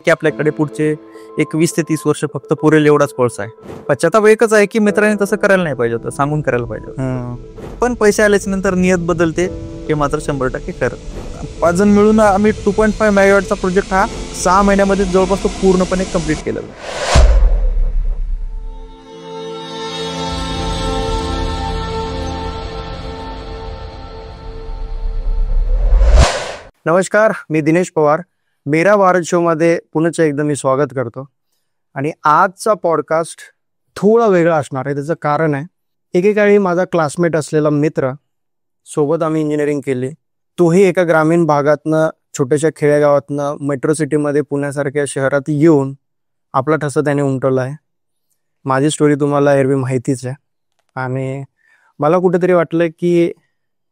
की आपल्याकडे पुढचे एक 20 ते 30 वर्ष फक्त पुरेल एवढाच कोळसा आहे. पश्चाताप एकच आहे की मित्रांनी तसं करायला नाही पाहिजे होतं, सांगून करायला पाहिजे होतं. पण पैसे आल्याच्या नंतर नियत बदलते हे मात्र 100% खरं. 5 जण मिळून आम्ही 2.5 मेगावॅटचा प्रोजेक्ट हा 6 महिन्यामध्ये जवळपास तो पूर्णपणे कम्प्लीट केला. नमस्कार, मी दिनेश पवार. मेरा भारत शो मध्ये पुन्हा एकदा मी स्वागत करतो. आणि आजचा पॉडकास्ट थोडा वेगळा असणार आहे. त्याचं कारण आहे, एकेकाळी माझा क्लासमेट असलेला मित्र, सोबत आम्ही इंजिनिअरिंग केली. तोही एका ग्रामीण भागातनं, छोट्याशा खेडेगावातनं मेट्रो सिटीमध्ये पुण्यासारख्या शहरात येऊन आपला ठसा त्याने उमटवला आहे. माझी स्टोरी तुम्हाला एरवी माहितीच आहे. आणि मला कुठेतरी वाटलं की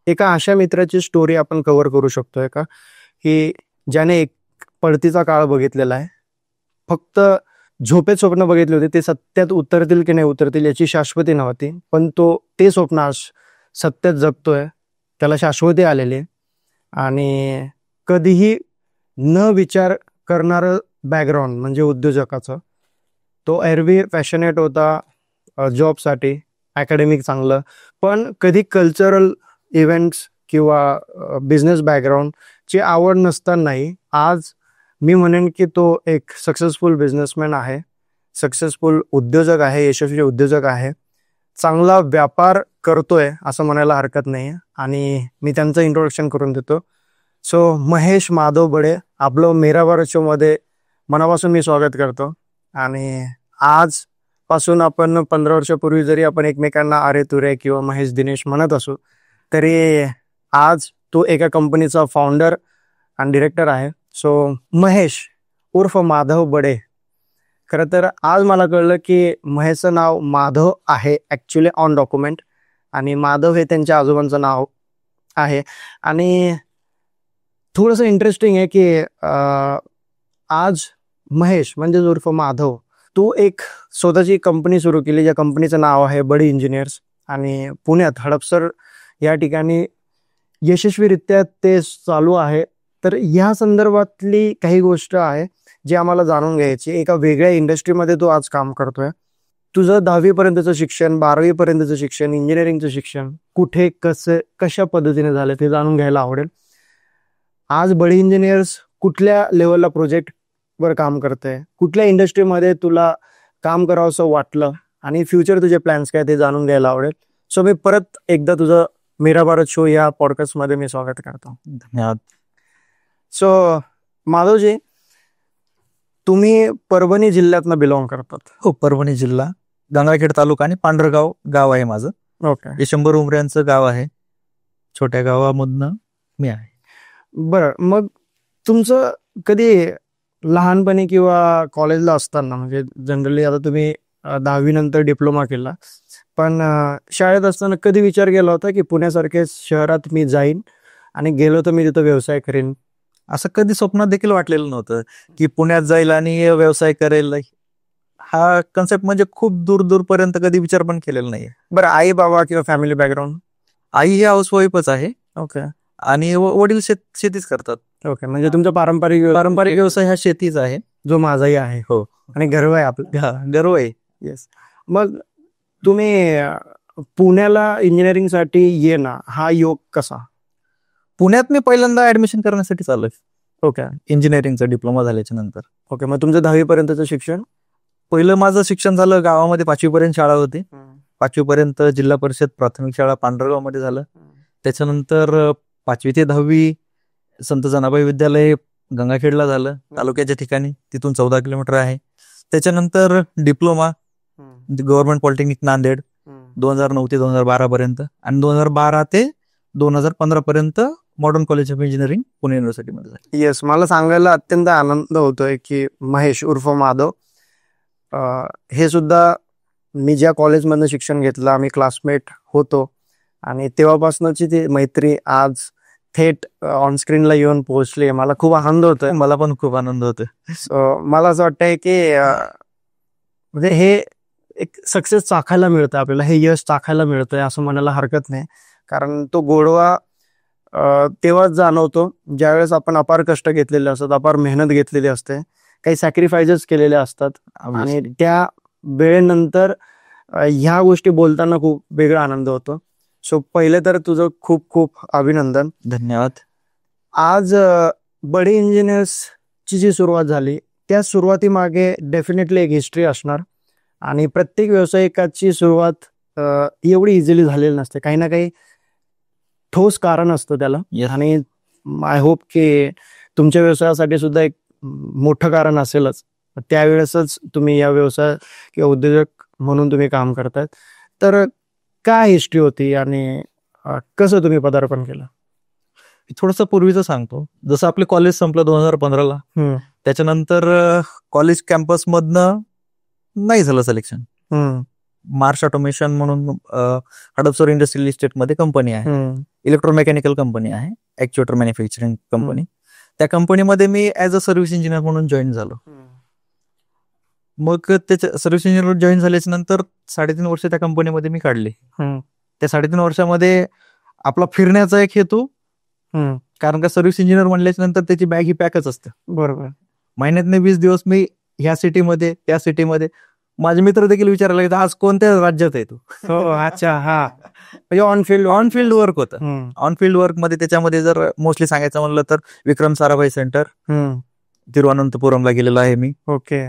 एका अशा मित्राची स्टोरी आपण कव्हर करू शकतोय का, की ज्याने एक पळतीचा काळ बघितलेला आहे. फक्त झोपेत स्वप्न बघितले होते, ते सत्यात उतरतील की नाही उतरतील याची शाश्वती नव्हती, पण ते स्वप्न आज सत्यात जगतोय. त्याला शाश्वती आलेली आहे. आणि कधीही न विचार करणारं बॅकग्राऊंड म्हणजे उद्योजकाचं. तो एरवी पॅशनेट होता जॉबसाठी, अकॅडमिक चांगलं, पण कधी कल्चरल इव्हेंट्स किंवा बिझनेस बॅकग्राऊंडची आवड नसतानाही आज मी म्हणेन की तो एक सक्सेसफुल बिझनेसमॅन आहे, सक्सेसफुल उद्योजक आहे, यशस्वी उद्योजक आहे, चांगला व्यापार करतोय असं म्हणायला हरकत नाही. आणि मी त्यांचं इंट्रोडक्शन करून देतो. सो महेश माधव बडे, आपलं मेरा भारत शोमध्ये मनापासून मी स्वागत करतो. आणि आजपासून आपण 15 वर्षापूर्वी जरी आपण एकमेकांना अरे तुरे किंवा महेश दिनेश म्हणत असू, तरी आज तो एका कंपनीचा फाउंडर आणि डिरेक्टर आहे. सो महेश उर्फ माधव बडे. खरं तर आज मला कळलं की महेशचं नाव माधव आहे ॲक्च्युली ऑन डॉक्युमेंट, आणि माधव हे त्यांच्या आजोबांचं नाव आहे. आणि थोडंसं इंटरेस्टिंग आहे की आज महेश म्हणजे उर्फ माधव, तो एक स्वतःची कंपनी सुरू केली, ज्या कंपनीचं नाव आहे बडी इंजिनियर्स. आणि पुण्यात हडपसर या ठिकाणी यशस्वीरित्या ते चालू आहे. तर या संदर्भातली काही गोष्ट आहे जी आम्हाला जाणून घ्यायची. एका वेगळ्या इंडस्ट्रीमध्ये तो आज काम करतोय. तुझं 10वी पर्यंतचं शिक्षण, 12वी पर्यंतचं शिक्षण, इंजिनिअरिंगचं शिक्षण कुठे कशा पद्धतीने झालं ते जाणून घ्यायला आवडेल. आज बडी इंजिनियर्स कुठल्या लेवलला प्रोजेक्टवर काम करतंय, कुठल्या इंडस्ट्रीमध्ये तुला काम करावं असं वाटलं, आणि फ्युचर तुझे प्लॅन्स काय ते जाणून घ्यायला आवडेल. सो मी परत एकदा तुझं मेरा भारत शो या पॉडकास्टमध्ये मी स्वागत करतो. धन्यवाद. सो माधवजी, तुम्ही परभणी जिल्ह्यातनं बिलॉंग करतात. हो, परभणी जिल्हा, गंगाखेड तालुका आणि पांढरगाव गाव आहे माझं. ओके. हे 100 उमऱ्यांचं गाव आहे. छोट्या गावामधनं मी आहे. बरं, मग तुमचं कधी लहानपणी किंवा कॉलेजला असताना, म्हणजे जनरली आता तुम्ही 10वी नंतर डिप्लोमा केला, पण शाळेत असताना कधी विचार केला होता की पुण्यासारख्या शहरात मी जाईन आणि गेलो तर मी तिथं व्यवसाय करेन? असं कधी स्वप्नात देखील वाटलेलं नव्हतं की पुण्यात जाईल आणि व्यवसाय करेल. हा कन्सेप्ट म्हणजे खूप दूर दूरपर्यंत कधी विचार पण केलेला नाही. बरं, आई बाबा किंवा फॅमिली बॅकग्राऊंड? आई ही हाऊसवाईफच आहे. ओके. आणि वडील शेतीच करतात. ओके, म्हणजे तुमचा पारंपरिक व्यवसाय हा शेतीच आहे, जो माझाही आहे. हो. आणि गर्व आहे आपलं. गर्व आहे. येस. मग तुम्ही पुण्याला इंजिनिअरिंगसाठी येणं हा योग कसा? पुण्यात मी पहिल्यांदा ऍडमिशन करण्यासाठी चाललोय. ओके. इंजिनिअरिंगचा डिप्लोमा झाल्याच्या नंतर. ओके, मग तुमचं 10वी पर्यंतचं शिक्षण? पहिलं माझं शिक्षण झालं गावामध्ये, 5वी पर्यंत शाळा होती. 5वी पर्यंत जिल्हा परिषद प्राथमिक शाळा पांढरगाव मध्ये झालं. त्याच्यानंतर 5वी ते 10वी संत जनाबाई विद्यालय गंगाखेडला झालं, तालुक्याच्या ठिकाणी. तिथून 14 किलोमीटर आहे. त्याच्यानंतर डिप्लोमा गव्हर्नमेंट पॉलिटेक्निक नांदेड 2009 ते 2012 पर्यंत, आणि 2012 ते 2015 पर्यंत modern college of engineering Pune युनिव्हर्सिटीमध्ये झालं. येस, मला सांगायला अत्यंत आनंद होतोय की महेश उर्फ माधव हे सुद्धा मी ज्या कॉलेजमधनं शिक्षण घेतलं, आम्ही क्लासमेट होतो, आणि तेव्हापासूनची ती मैत्री आज थेट ऑनस्क्रीनला येऊन पोहोचली. मला खूप आनंद होतोय. मला पण खूप आनंद होतोय. मला असं वाटतंय की म्हणजे हे एक सक्सेस चाखायला मिळतं आपल्याला, हे यश चाखायला मिळतंय असं म्हणायला हरकत नाही. कारण तो गोडवा तेव्हाच जाणवतो ज्यावेळेस आपण अपार कष्ट घेतलेले असतात, अपार मेहनत घेतलेली असते. काही सॅक्रिफायसेस केलेले असतात आणि त्या वेळेनंतर ह्या गोष्टी बोलताना खूप वेगळा आनंद होतो. सो पहिले तर तुझं खूप खूप अभिनंदन. धन्यवाद. आज बडे इंजिनियर्सची जी सुरुवात झाली त्या सुरुवातीमागे डेफिनेटली एक हिस्ट्री असणार आणि प्रत्येक व्यावसायिकाची सुरुवात एवढी इझिली झालेली नसते. काही ना काही ठोस कारण असतं त्याला. आणि आय होप की तुमच्या व्यवसायासाठी सुद्धा एक मोठं कारण असेलच. त्यावेळेसच तुम्ही या व्यवसाय किंवा उद्योजक म्हणून तुम्ही काम करतायत. तर काय हिस्ट्री होती आणि कसं तुम्ही पदार्पण केलं? थोडंसं पूर्वीचं सांगतो. जसं आपलं कॉलेज संपलं 2015ला, त्याच्यानंतर कॉलेज कॅम्पस मधनं नाही झालं सिलेक्शन. मार्श ऑटोमेशन म्हणून हडपसर इंडस्ट्रियल इस्टेट मध्ये कंपनी आहे, इलेक्ट्रोमेकॅनिकल कंपनी आहे, ऍक्च्युएटर मॅन्युफॅक्चरिंग कंपनी. त्या कंपनीमध्ये मी ऍज अ सर्व्हिस इंजिनियर म्हणून जॉईन झालो. मग त्याच्या सर्व्हिस इंजिनियर जॉईन झाल्याच्या नंतर 3.5 वर्ष त्या कंपनीमध्ये मी काढले. त्या 3.5 वर्षामध्ये आपला फिरण्याचा एक हेतू, कारण का सर्व्हिस इंजिनियर म्हणल्याच्या नंतर त्याची बॅग ही पॅकच असते. बरोबर. महिन्यातले 20 दिवस मी ह्या सिटीमध्ये त्या सिटीमध्ये. माझे मित्र देखील विचारायला लागले, आज कोणत्या राज्यात आहे तू? अच्छा, हा. म्हणजे ऑन फील्ड वर्क होतं. ऑन फील्ड वर्क मध्ये त्याच्यामध्ये जर मोस्टली सांगायचं म्हणलं तर विक्रम साराभाई सेंटर तिरुवनंतपुरमला गेलेलो आहे मी. Okay.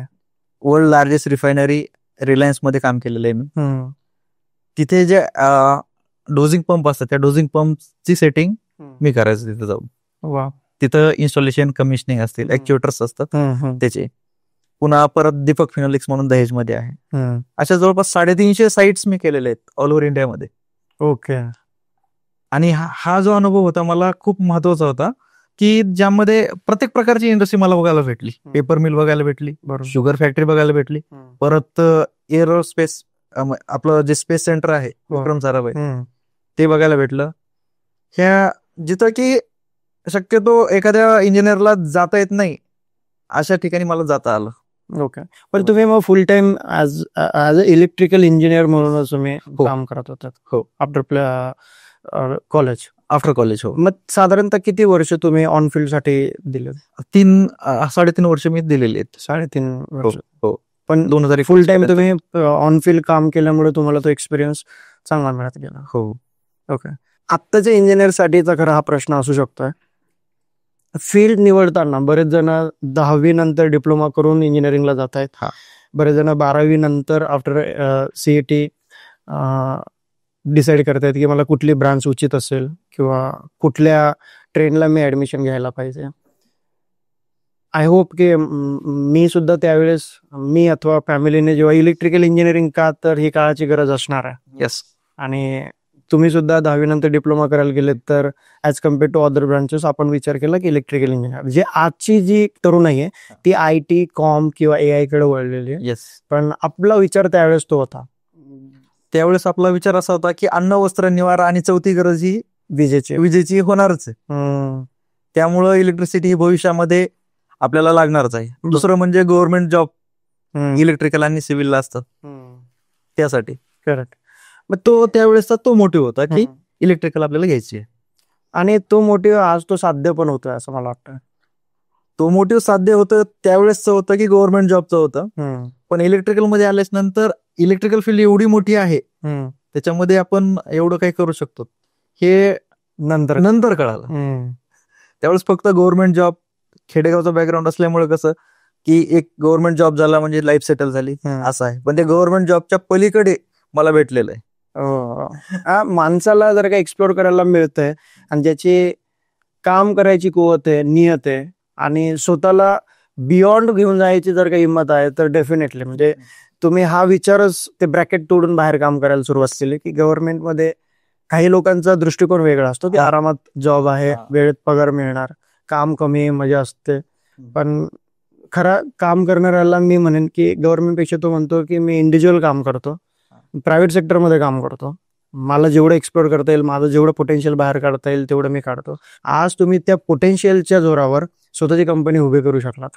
World largest refinery Reliance मध्ये काम केलेलं आहे मी. तिथे जे डोजिंग पंप असतात त्या डोजिंग पंपची सेटिंग मी करायचं तिथे जाऊन. वा. तिथं इन्स्टॉलेशन कमिशनिंग असतील, ऍक्च्युएटर्स असतात त्याचे. पुन्हा परत दीपक फिनोलिक्स म्हणून दहेज मध्ये आहे. अशा जवळपास 350 साइट्स मी केलेले आहेत ऑल ओव्हर इंडियामध्ये. ओके. आणि हा जो अनुभव होता मला खूप महत्वाचा होता की ज्यामध्ये प्रत्येक प्रकारची इंडस्ट्री मला बघायला भेटली. पेपर मिल बघायला भेटली, शुगर फॅक्टरी बघायला भेटली, परत एरोस्पेस आपलं जे स्पेस सेंटर आहे विक्रम साराभाई ते बघायला भेटलं. ह्या जिथं की शक्यतो एखाद्या इंजिनियरला जाता येत नाही अशा ठिकाणी मला जाता आलं. ओके. पण तुम्ही मग फुल time as a electrical engineer म्हणूनच तुम्ही काम करत होतात? हो. After college? आफ्टर कॉलेज, हो. मग साधारणतः किती वर्ष तुम्ही ऑन फील्ड साठी दिले? 3-3.5 वर्ष मी दिलेली आहेत. 3.5 वर्ष. हो. पण 2000 फुल टाइम तुम्ही ऑन फील्ड काम केल्यामुळे तुम्हाला तो एक्सपिरियन्स चांगला मिळत गेला. हो. ओके. आत्ताच्या इंजिनियर साठीचा खरा हा प्रश्न असू शकतोय. फील्ड निवडताना बरेच जण 10वी नंतर डिप्लोमा करून इंजिनिअरिंगला जात आहेत. बरेच जण 12वी नंतर आफ्टर CET डिसाईड करतायत की मला कुठली ब्रांच उचित असेल किंवा कुठल्या ट्रेनला मी ऍडमिशन घ्यायला पाहिजे. आय होप की मी सुद्धा त्यावेळेस मी अथवा फॅमिलीने जेव्हा इलेक्ट्रिकल इंजिनिअरिंग का तर ही काळाची गरज असणार आहे. येस. आणि तुम्ही सुद्धा 10वी नंतर डिप्लोमा करायला गेलेत तर as compare to other branches आपण विचार केला की इलेक्ट्रिकल इंजिनियर जे आजची जी तरुणाई आहे ती IT कॉम किंवा AI कडे वळलेली आहे. येस. पण आपला विचार त्यावेळेस तो होता. त्यावेळेस आपला विचार असा होता की अन्न, वस्त्र, निवारा आणि चौथी गरज ही विजेची होणारच आहे. त्यामुळं इलेक्ट्रिसिटी ही भविष्यामध्ये आपल्याला लागणारच आहे. दुसरं म्हणजे गव्हर्नमेंट जॉब इलेक्ट्रिकल आणि सिव्हिलला असतात त्यासाठी. करेक्ट. मग तो त्यावेळेसचा तो मोटिव्ह होता की इलेक्ट्रिकल आपल्याला घ्यायची आहे. आणि तो मोटिव्ह आज तो साध्य पण होतोय असं मला वाटतं. तो मोटिव्ह साध्य होतं त्यावेळेसचं होतं की गव्हर्नमेंट जॉबचं होतं. पण इलेक्ट्रिकल मध्ये आल्याच नंतर इलेक्ट्रिकल फील्ड एवढी मोठी आहे त्याच्यामध्ये आपण एवढं काही करू शकतो हे नंतर कळालं. त्यावेळेस फक्त गव्हर्नमेंट जॉब, खेडेगावचा बॅकग्राऊंड असल्यामुळे कसं की एक गव्हर्नमेंट जॉब झाला म्हणजे लाईफ सेटल झाली असं आहे. पण ते गव्हर्नमेंट जॉबच्या पलीकडे मला भेटलेलं आहे. माणसाला जर का एक्सप्लोर करायला मिळतंय आणि ज्याची काम करायची कुवत आहे, नियत आहे आणि स्वतःला बियॉन्ड घेऊन जायची जर का हिंमत आहे तर डेफिनेटली म्हणजे तुम्ही हा विचारच ते ब्रॅकेट तोडून बाहेर काम करायला सुरुवात केली की गव्हर्नमेंटमध्ये काही लोकांचा दृष्टिकोन वेगळा असतो की आरामात जॉब आहे, वेळेत पगार मिळणार, काम कमी, मजा असते. पण खरा काम करणाऱ्याला मी म्हणेन की गव्हर्नमेंटपेक्षा तो म्हणतो की मी इंडिव्हिज्युअल काम करतो, प्रायव्हेट सेक्टरमध्ये काम करतो, मला जेवढं एक्सप्लोर करता येईल, माझं जेवढं पोटेन्शियल बाहेर काढता येईल तेवढं मी काढतो. आज तुम्ही त्या पोटेन्शियलच्या जोरावर स्वतःची कंपनी उभी करू शकलात.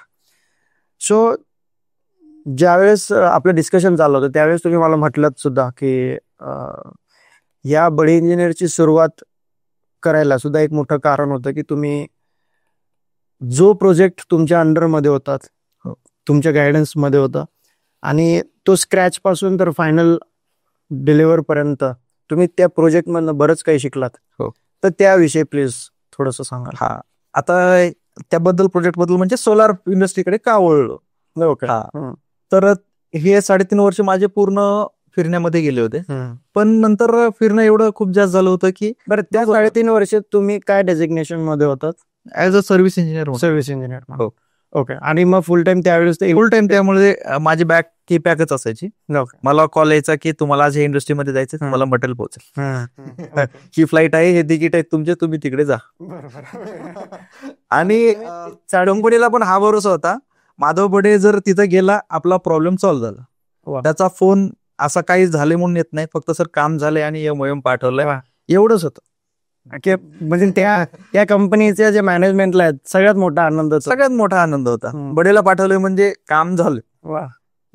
सो ज्यावेळेस आपलं डिस्कशन चाललं होतं त्यावेळेस तुम्ही मला म्हटलं सुद्धा की या बडे इंजिनियरची सुरुवात करायला सुद्धा एक मोठं कारण होतं की तुम्ही जो प्रोजेक्ट तुमच्या अंडरमध्ये होतात तुमच्या गायडन्समध्ये होता आणि तो स्क्रॅच पासून तर फायनल डिलिव्हर पर्यंत तुम्ही त्या प्रोजेक्टमधनं बरंच काही शिकलात. हो. तर त्याविषयी प्लीज थोडंसं सांगा. हा, आता त्याबद्दल प्रोजेक्ट बद्दल म्हणजे सोलार इंडस्ट्रीकडे का वळलो. ओके. तर हे 3.5 वर्ष माझे पूर्ण फिरण्यामध्ये गेले होते. पण नंतर फिरणं एवढं खूप जास्त झालं होतं की बरं, त्या 3.5 वर्षात तुम्ही काय डेझिग्नेशन मध्ये होतात? As a service engineer. Service engineer. हो. ओके. आणि मग फुल टाइम त्यावेळेस फुल टाइम त्यामुळे माझी बॅग की पॅकच असायची. ओके. मला कॉल यायचा की तुम्हाला आज हे इंडस्ट्रीमध्ये जायचं, तुम्हाला मटेरियल पोहोचेल, ही फ्लाईट आहे, हे तिकीट आहे तुमचे, तुम्ही तिकडे जा. आणि कंपनीला पण हा भरोसा होता, माधव बडे जर तिथं गेला आपला प्रॉब्लेम सॉल्व्ह झाला. त्याचा फोन असा काही झाले म्हणून येत नाही, फक्त सर काम झालंय आणि MOM पाठवलंय, एवढंच होतं. म्हणजे त्या कंपनीच्या जे मॅनेजमेंटला आहेत सगळ्यात मोठा आनंद होता. बडेला पाठवलंय म्हणजे काम झालं.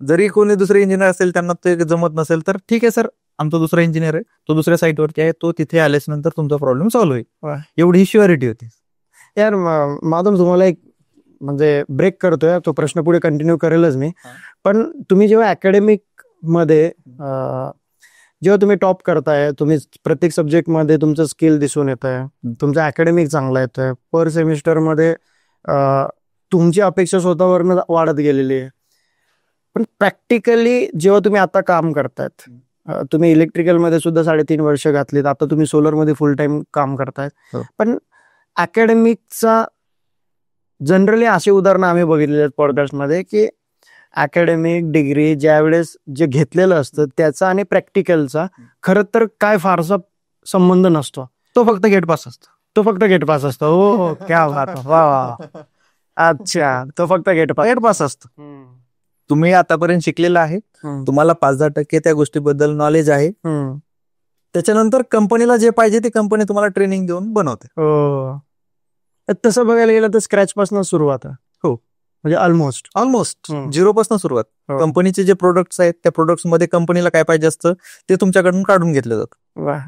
जरी कोणी दुसरे इंजिनियर असेल त्यांना ते जमत नसेल तर ठीक आहे सर, आमचा दुसरा इंजिनियर आहे, तो दुसऱ्या साईटवरती आहे, तो तिथे आल्याच नंतर तुमचा प्रॉब्लेम सॉल्व्ह होईल, एवढी श्युअरिटी होती. यार माधव, तुम्हाला एक म्हणजे ब्रेक करतोय, तो प्रश्न पुढे कंटिन्यू करेलच मी. पण तुम्ही जेव्हा अकॅडमिक मध्ये जेव्हा तुम्ही टॉप करताय, तुम्ही प्रत्येक सब्जेक्ट मध्ये तुमचं स्किल दिसून येत आहे, तुमचं अकॅडमिक चांगलं येतंय, पर सेमिस्टर मध्ये तुमची अपेक्षा स्वतःवरनं वाढत गेलेली आहे. पण प्रॅक्टिकली जेव्हा तुम्ही आता काम करतायत, तुम्ही इलेक्ट्रिकल मध्ये सुद्धा 3.5 वर्ष घातलीत, आता तुम्ही सोलर मध्ये फुल टाइम काम करतायत, पण अकॅडमिकचा जनरली अशी उदाहरणं आम्ही बघितलेली आहेत पॉडकास्टमध्ये की अकॅडमिक डिग्री ज्यावेळेस जे घेतलेलं असतं त्याचा आणि प्रॅक्टिकलचा खरं तर काय फारसा संबंध नसतो. तो फक्त गेट पास असतो. हो, क्या बात, वा. अच्छा, तो फक्त गेट पास असतो. तुम्ही आतापर्यंत शिकलेला आहे, तुम्हाला 5-10% त्या गोष्टीबद्दल नॉलेज आहे, त्याच्यानंतर कंपनीला जे पाहिजे ते कंपनी तुम्हाला ट्रेनिंग देऊन बनवते. तसं बघायला गेलं तर स्क्रॅच पासून सुरुवात आहे. हो, म्हणजे ऑलमोस्ट 0 पासून सुरुवात. कंपनीचे जे प्रोडक्ट्स आहेत त्या प्रोडक्ट्स मध्ये कंपनीला काय पाहिजे असतं ते तुमच्याकडून काढून घेतलं जातं. वा,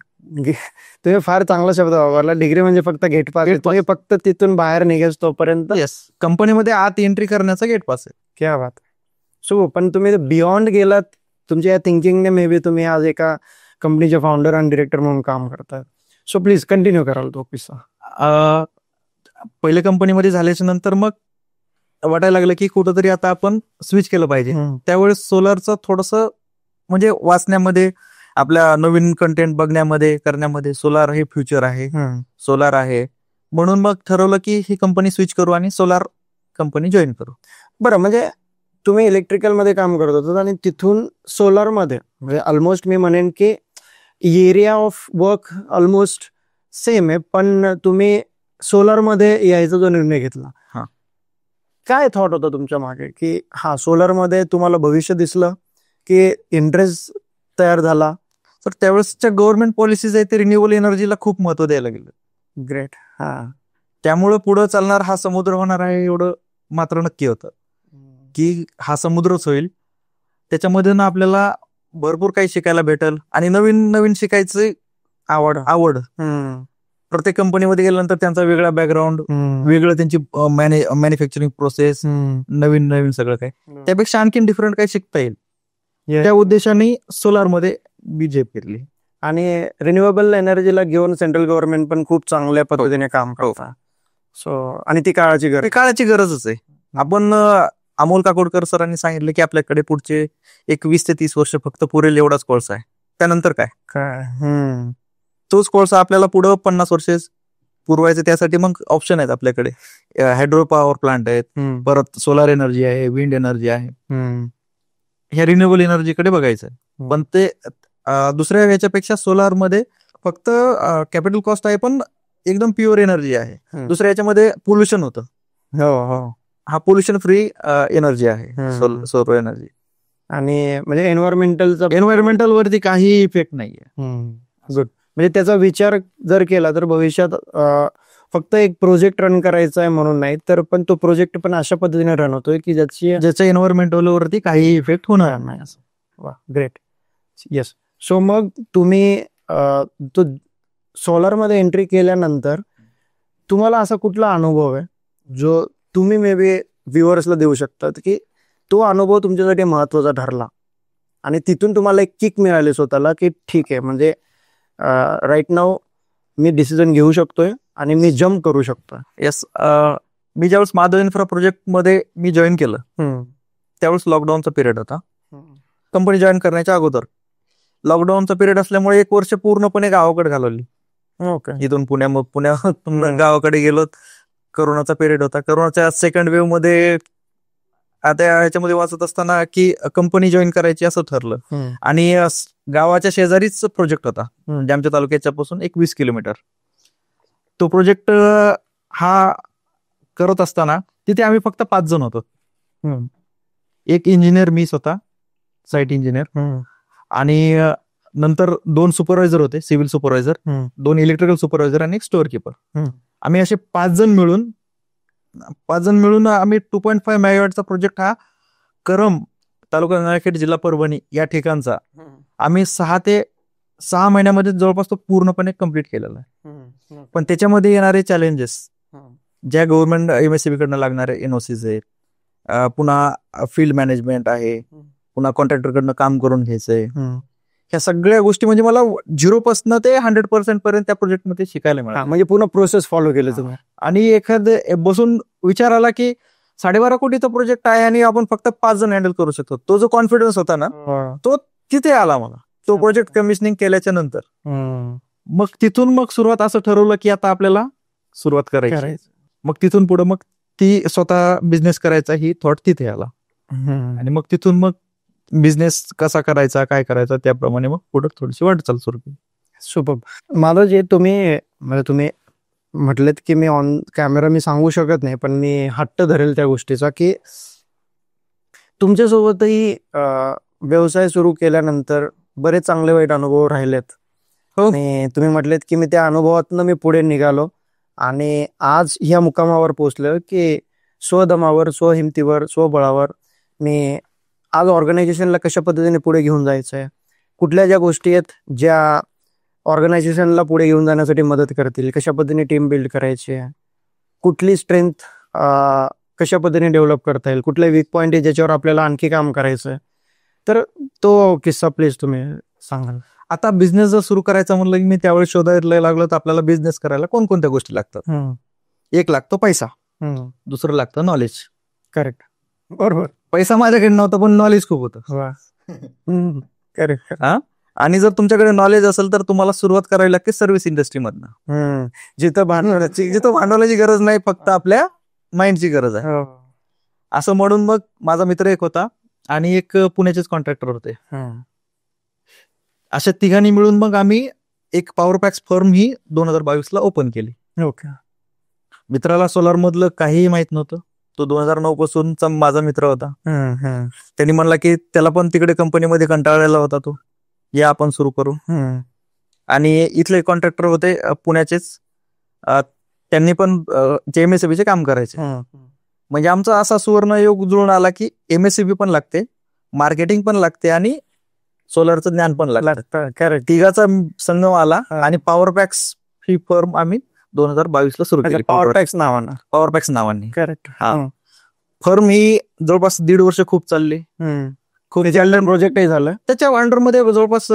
तुम्ही फार चांगला शब्द वापरला. डिग्री म्हणजे फक्त गेट पास, तुम्ही फक्त तिथून बाहेर निघायच तोपर्यंत. येस, कंपनीमध्ये आत एंट्री करण्याचा गेट पास आहे. क्या बात. सो पण तुम्ही बियॉन्ड गेलात, तुमच्या या थिंकिंगने मे बी तुम्ही आज एका कंपनीचे फाउंडर आणि डिरेक्टर म्हणून काम करतात. सो प्लीज कंटिन्यू कराल तो किस्सा. पहिले कंपनीमध्ये झाल्याच्या नंतर मग वाटायला लागलं की कुठंतरी आता आपण स्विच केलं पाहिजे. त्यावेळेस सोलारचं थोडंसं म्हणजे वाचण्यामध्ये, आपल्या नवीन कंटेंट बघण्यामध्ये करण्यामध्ये, सोलार हे फ्युचर आहे, सोलार आहे, म्हणून मग ठरवलं की ही कंपनी स्विच करू आणि सोलार कंपनी जॉईन करू. बरं, म्हणजे तुम्ही इलेक्ट्रिकल मध्ये काम करत होतात आणि तिथून सोलार मध्ये म्हणजे ऑलमोस्ट मी म्हणेन की area of work almost same आहे, पण तुम्ही सोलार मध्ये यायचा जो निर्णय घेतला, काय थॉट होता तुमच्या मागे की सोलार मध्ये तुम्हाला भविष्य दिसलं की इंटरेस्ट तयार झाला? तर त्यावेळेसच्या गव्हर्नमेंट पॉलिसीज आहे ते रिन्युएबल एनर्जीला खूप महत्व द्यायला गेलं. ग्रेट. त्यामुळं पुढे चालणार हा समुद्र होणार आहे एवढं मात्र नक्की होतं की हा समुद्रच होईल. त्याच्यामध्ये ना आपल्याला भरपूर काही शिकायला भेटल आणि नवीन नवीन शिकायची आवड. प्रत्येक कंपनीमध्ये गेल्यानंतर त्यांचा वेगळा बॅकग्राऊंड, वेगळं त्यांची मॅन्युफॅक्चरिंग प्रोसेस, नवीन नवीन सगळं काही, त्यापेक्षा आणखीन डिफरंट काही शिकता येईल. त्या उद्देशाने सोलार मध्ये बीजेप केली. आणि रिन्युएबल एनर्जीला घेऊन सेंट्रल गव्हर्नमेंट पण खूप चांगल्या पद्धतीने काम करतात. सो आणि ती काळाची गरजच आहे. आपण अमोल काकोडकर सरांनी सांगितलं की आपल्याकडे पुढचे 21 ते 30 वर्ष फक्त पुरेल एवढाच कोळसा आहे, त्यानंतर काय? तोच कोळसा आपल्याला पुढं 50 वर्ष पुरवायचं. त्यासाठी मग ऑप्शन आहेत आपल्याकडे. हायड्रो पॉवर प्लांट आहेत, परत सोलार एनर्जी आहे, विंड एनर्जी आहे. ह्या रिन्युएबल एनर्जीकडे बघायचं. पण ते दुसऱ्या ह्याच्यापेक्षा सोलार मध्ये फक्त कॅपिटल कॉस्ट आहे, पण एकदम प्युअर एनर्जी आहे. दुसऱ्या ह्याच्यामध्ये पोल्युशन होतं. हा पोल्युशन फ्री एनर्जी आहे सोलर एनर्जी. आणि म्हणजे एन्व्हायरमेंटल वरती काही इफेक्ट नाहीये. गुड. म्हणजे त्याचा विचार जर केला तर भविष्यात फक्त एक प्रोजेक्ट रन करायचा आहे म्हणून नाही, तर पण तो प्रोजेक्ट पण अशा पद्धतीने रन होतोय की ज्याच्या एन्व्हायरमेंटल वरती काही इफेक्ट होणार नाही असं. वा, ग्रेट. येस. सो मग तुम्ही तो सोलार मध्ये एंट्री केल्यानंतर तुम्हाला असा कुठला अनुभव आहे जो तुम्ही मे बी व्ह्युअर्सला देऊ शकतात की तो अनुभव तुमच्यासाठी महत्वाचा ठरला आणि तिथून तुम्हाला एक किक मिळाली स्वतःला की ठीक आहे, म्हणजे राईट नाव मी डिसिजन घेऊ शकतोय आणि मी जम्प करू शकतो. येस. मी ज्यावेळेस माधव इन्फ्रा प्रोजेक्ट मध्ये मी जॉईन केलं त्यावेळेस लॉकडाऊनचा पिरियड होता. कंपनी जॉईन करण्याच्या अगोदर लॉकडाऊनचा पिरियड असल्यामुळे 1 वर्ष पूर्णपणे गावाकडे घालवली. ओके. इथून पुण्यातून गावाकडे गेलो. करोनाचा पिरियड होता. करोनाच्या सेकंड वेव्ह मध्ये आता याच्यामध्ये वाचत असताना की कंपनी जॉईन करायची असं ठरलं आणि गावाच्या शेजारीच प्रोजेक्ट होता म्हणजे आमच्या तालुक्याच्या पासून 20 किलोमीटर. तो प्रोजेक्ट हा करत असताना तिथे आम्ही फक्त 5 जण होतो. एक इंजिनियर, मी स्वतः साईट इंजिनियर, आणि नंतर 2 सुपरवायझर होते, सिव्हिल सुपरवायझर, 2 इलेक्ट्रिकल सुपरवायझर आणि एक स्टोअर कीपर. आम्ही असे 5 जण मिळून आम्ही 2.5 मेगावॅटचा प्रोजेक्ट हा करम तालुका गंगाखेड जिल्हा परभणी या ठिकाणचा आम्ही 6 ते 6 महिन्यामध्ये जवळपास तो पूर्णपणे कम्प्लीट केलेला आहे. पण त्याच्यामध्ये येणारे चॅलेंजेस, ज्या गव्हर्नमेंट MSCB कडनं लागणारे NOCs आहेत, पुन्हा फील्ड मॅनेजमेंट आहे, पुन्हा कॉन्ट्रॅक्टरकडनं काम करून घ्यायचंय, ह्या सगळ्या गोष्टी म्हणजे मला 0% ते 100% पर्यंत त्या प्रोजेक्टमध्ये शिकायला मिळालं. म्हणजे पूर्ण प्रोसेस फॉलो केलं तुम्ही. आणि एखादं बसून विचार आला की 12.5 कोटीचा प्रोजेक्ट आहे आणि आपण फक्त 5 जण हँडल करू शकतो. तो जो कॉन्फिडन्स होता ना तो तिथे आला मला, तो प्रोजेक्ट कमिशनिंग केल्याच्या नंतर. मग तिथून सुरुवात असं ठरवलं की आता आपल्याला सुरुवात करायची. मग तिथून पुढे मग ती स्वतः बिझनेस करायचा ही थॉट तिथे आला आणि मग तिथून मग बिझनेस कसा करायचा, काय करायचा, त्याप्रमाणे मग पुढे थोडीशी वाटचाल सुरू केली. सुपर. मला जे तुम्ही म्हटलेत की मी ऑन कॅमेरा मी सांगू शकत नाही, पण मी हट्ट धरेल त्या गोष्टीचा की तुमच्यासोबतही व्यवसाय सुरू केल्यानंतर बरेच चांगले वाईट अनुभव राहिलेत. आणि तुम्ही म्हटलेत की मी त्या अनुभवातनं मी पुढे निघालो आणि आज ह्या मुकामावर पोहोचलो की स्वदमावर, स्वहिमतीवर, स्वबळावर मी आज ऑर्गनायझेशनला कशा पद्धतीने पुढे घेऊन जायचंय, कुठल्या ज्या गोष्टी आहेत ज्या ऑर्गनायझेशनला पुढे घेऊन जाण्यासाठी मदत करतील, कशा पद्धतीने टीम बिल्ड करायची आहे, कुठली स्ट्रेंथ कशा पद्धतीने डेव्हलप करता येईल, कुठले वीक पॉईंट आहे ज्याच्यावर आपल्याला आणखी काम करायचं आहे, तर तो किस्सा प्लीज तुम्ही सांगाल. आता बिझनेस जर सुरू करायचा म्हणलं की मी त्यावेळेस शोधायला लागलो तर आपल्याला बिझनेस करायला कोणकोणत्या गोष्टी लागतात. एक लागतो पैसा, दुसरं लागतं नॉलेज. करेक्ट. बरोबर. पैसा माझ्याकडे नव्हता पण नॉलेज खूप होतं. करेक्ट. आणि जर तुमच्याकडे नॉलेज असेल तर तुम्हाला सुरुवात करावी लागते सर्व्हिस इंडस्ट्रीमधनं, जिथं भांडवलाची गरज नाही, फक्त आपल्या माइंडची गरज आहे. असं म्हणून मग माझा मित्र एक होता आणि एक पुण्याचेच कॉन्ट्रॅक्टर होते. अशा तिघांनी मिळून मग आम्ही एक पॉवर पॅक्स फर्म ही 2022 ला ओपन केली. ओके. मित्राला सोलार मधलं काहीही माहित नव्हतं. तो 2009 पासूनचा माझा मित्र होता. त्यांनी म्हणला की त्याला पण तिकडे कंपनीमध्ये कंटाळलेला होता तो, या आपण सुरू करू. आणि इथले कॉन्ट्रॅक्टर होते पुण्याचेच, त्यांनी पण MSCB चे काम करायचे. म्हणजे आमचा असा सुवर्ण योग जुळून आला की MSCB पण लागते, मार्केटिंग पण लागते आणि सोलरचं ज्ञान पण लागतं. तिघाचा संगम आला आणि पॉवर पॅक्स ही फर्म आम्ही 2022 ला सुरू केली. पॉवर पॅक्स नावाने. करेक्ट. फर्म ही जवळपास 1.5 वर्ष खूप चालली. खूप प्रोजेक्टही झालं. त्याच्या अंडरमध्ये जवळपास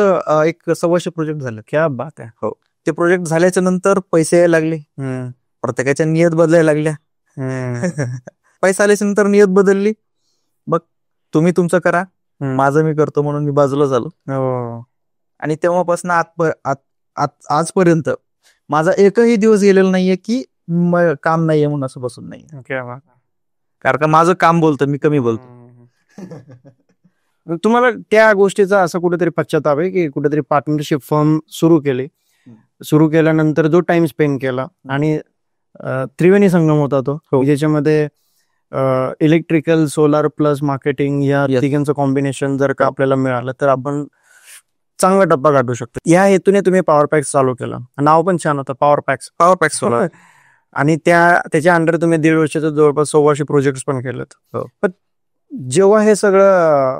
एक 125 प्रोजेक्ट झाले. क्या बात आहे. हो. ते प्रोजेक्ट झाल्याच्या नंतर पैसे यायला लागले, प्रत्येकाच्या नियत बदलायला लागल्या. पैसा आल्याच्या नंतर नियत बदलली. मग तुम्ही तुमचं करा, माझं मी करतो म्हणून मी बाजूला झालो. आणि तेव्हापासून आजपर्यंत माझा एकही दिवस गेलेला नाहीये की काम नाहीये म्हणून असं बसून नाही. कारण का माझं काम बोलतं, मी कमी बोलतो. तुम्हाला त्या गोष्टीचा असं कुठेतरी पश्चाताप आहे की कुठेतरी पार्टनरशिप फर्म सुरू केल्यानंतर जो टाइम स्पेंड केला आणि त्रिवेणी संगम होता तो, ज्याच्यामध्ये इलेक्ट्रिकल, सोलार प्लस मार्केटिंग या तिघांचं कॉम्बिनेशन जर का आपल्याला मिळालं तर आपण चांगला टप्पा गाठू शकतो. या हेतूने तुम्ही पॉवर पॅक्स चालू केला. नाव पण छान होतं, पॉवर पॅक्स सोलार. आणि त्याच्या अंडर तुम्ही 1.5 वर्षाचं जवळपास 100 प्रोजेक्ट पण केलेत. पण जेव्हा हे सगळं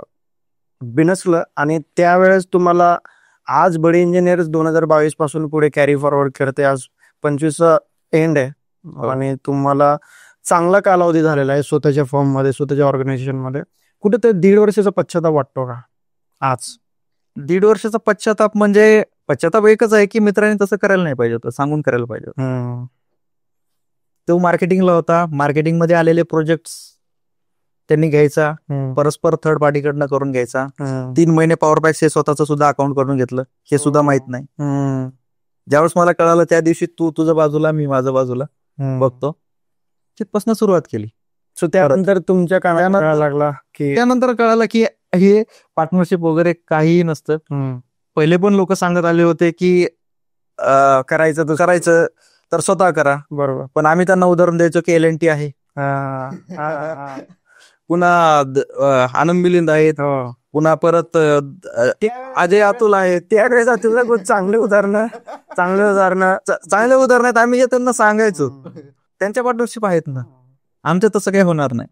बिनसलं आणि त्यावेळेस तुम्हाला आज बडे इंजिनियर्स 2022 पासून पुढे कॅरी फॉरवर्ड करते, आज 25 एंड आहे आणि तुम्हाला चांगला कालावधी झालेला आहे स्वतःच्या फर्म मध्ये, स्वतःच्या ऑर्गनायझेशन मध्ये. कुठे ते 1.5 वर्षाचा पश्चाताप वाटतो का आज? 1.5 वर्षाचा पश्चाताप म्हणजे पश्चाताप एकच आहे की मित्रांनी तसं करायला नाही पाहिजे होतं, सांगून करायला पाहिजे होतं. तो मार्केटिंगला होता, मार्केटिंग मध्ये आलेले प्रोजेक्ट त्यांनी घ्यायचा, परस्पर थर्ड पार्टीकडनं करून घ्यायचा. 3 महिने पॉवर पॅक हे स्वतःचं सुद्धा अकाउंट करून घेतलं, हे सुद्धा माहित नाही. ज्यावेळेस मला कळालं त्या दिवशी तू तुझ्या बाजूला मी माझ्या बाजूला बघतो, तिथपासून सुरुवात केली. सो त्यानंतर तुमच्या कानाला कळायला लागला की त्यानंतर कळालं की हे पार्टनरशिप वगैरे काहीही नसतं. पहिले पण लोक सांगत आले होते की करायचं तर स्वतः करा, बरोबर, पण आम्ही त्यांना उदाहरण द्यायचो की LNT आहे, पुन्हा आनंद मिलिंद आहेत, पुन्हा परत अजय अतुल आहेत. त्यावेळेस तुला खूप चांगले उदाहरण आहेत. आम्ही हे त्यांना सांगायचो त्यांच्या पार्टनरशिप आहेत ना, आमचं तसं काही होणार नाही.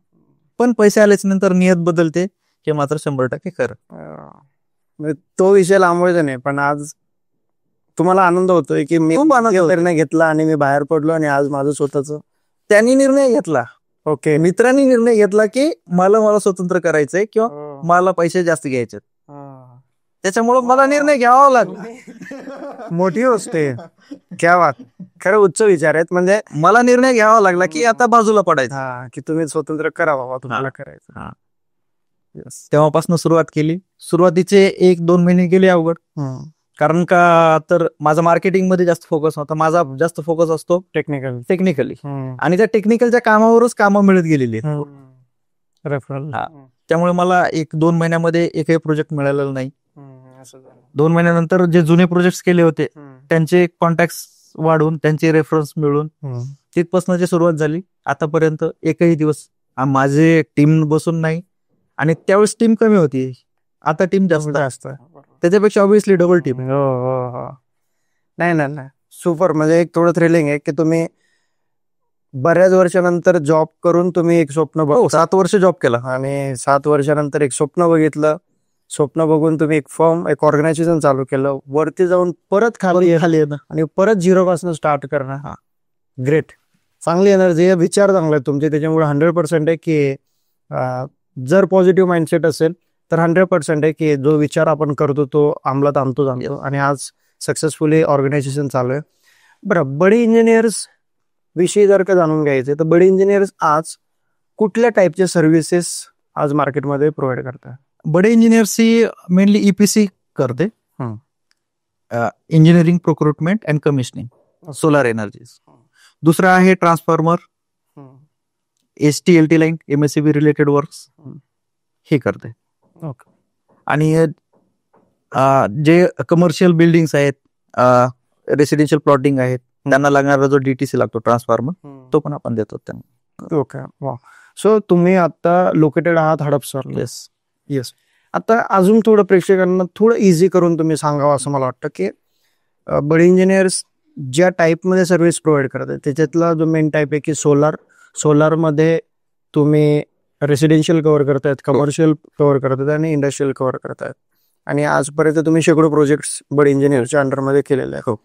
पण पैसे आल्याच्या नंतर नियत बदलते हे मात्र 100% खरं. तो विषय लांबवायचा नाही, पण आज तुम्हाला आनंद होतोय की मी निर्णय घेतला आणि मी बाहेर पडलो आणि आज माझं स्वतःच. त्यांनी निर्णय घेतला, ओके, मित्रांनी निर्णय घेतला की मला स्वतंत्र करायचंय किंवा मला पैसे जास्त घ्यायचे, त्याच्यामुळे मला निर्णय घ्यावा लागला. मोठी गोष्ट आहे, क्या बात, खरं उच्च विचार आहेत. म्हणजे मला निर्णय घ्यावा लागला की आता बाजूला पडायचं, की तुम्ही स्वतंत्र करा बाबा, तुम्हाला करायचं. तेव्हापासून सुरुवात केली. सुरुवातीचे 1-2 महिने गेले अवघड, कारण का तर माझा मार्केटिंग मध्ये जास्त फोकस होता. माझा जास्त फोकस असतो टेक्निकली, आणि त्या टेक्निकलच्या कामावरच कामं मिळत गेलेली. त्यामुळे मला 1-2 महिन्यामध्ये एकही प्रोजेक्ट मिळालेला नाही. 2 महिन्यानंतर जे जुने प्रोजेक्ट केले होते त्यांचे कॉन्टॅक्ट वाढून, त्यांचे रेफरन्स मिळून तिथपासून जे सुरुवात झाली. आतापर्यंत एकही दिवस माझे टीम बसून नाही, आणि त्यावेळेस टीम कमी होती, आता टीम जास्त, त्याच्यापेक्षा ऑब्व्हियसली डबल टीम. नाही, सुपर. म्हणजे एक थोडं थ्रिलिंग आहे की तुम्ही बऱ्याच वर्षानंतर जॉब करून तुम्ही एक स्वप्न 7 वर्ष जॉब केला, आणि 7 वर्षानंतर एक स्वप्न बघितलं. स्वप्न बघून तुम्ही एक फर्म, एक ऑर्गनायझेशन चालू केलं, वरती जाऊन परत खाली आणि परत 0 पासून स्टार्ट करणं. ग्रेट, चांगली एनर्जी आहे, विचार चांगले आहेत तुमचे. त्याच्यामुळे 100% आहे की जर पॉझिटिव्ह माइंडसेट असेल तर 100% आहे की जो विचार आपण करतो तो अंमलात आणतो, आणि आज सक्सेसफुली ऑर्गनायझेशन चालू आहे. बरं, बडी इंजिनियर्स विषयी जर का जाणून घ्यायचे तर बडी इंजिनियर्स आज कुठल्या टाईपचे सर्व्हिसेस आज मार्केटमध्ये प्रोव्हाइड करतात? बडे इंजिनियर्स ही मेनली EPC करते, engineering procurement and commissioning, solar energies. दुसरं आहे transformer, ST-LT line, MSCB related works हे करते. आणि जे कमर्शियल बिल्डिंग्स आहेत, रेसिडेन्शियल प्लॉटिंग आहेत, त्यांना लागणारा जो DTC लागतो ट्रान्सफॉर्मर, तो पण आपण देतो त्यांना. ओके, वा. सो तुम्ही आता लोकेटेड आहात हडपसर. येस. आता अजून थोडं प्रेक्षकांना थोडं इझी करून तुम्ही सांगावं असं मला वाटतं की बडी इंजिनियर्स ज्या टाईपमध्ये सर्व्हिस प्रोव्हाइड करतात त्याच्यातला जो मेन टाईप आहे की सोलारमध्ये तुम्ही रेसिडेन्शियल कव्हर करतायत, कमर्शियल कव्हर करतात आणि इंडस्ट्रियल कव्हर करतायत, आणि आजपर्यंत तुम्ही शेकडो प्रोजेक्ट्स बडी इंजिनियरच्या अंडरमध्ये केलेले आहेत.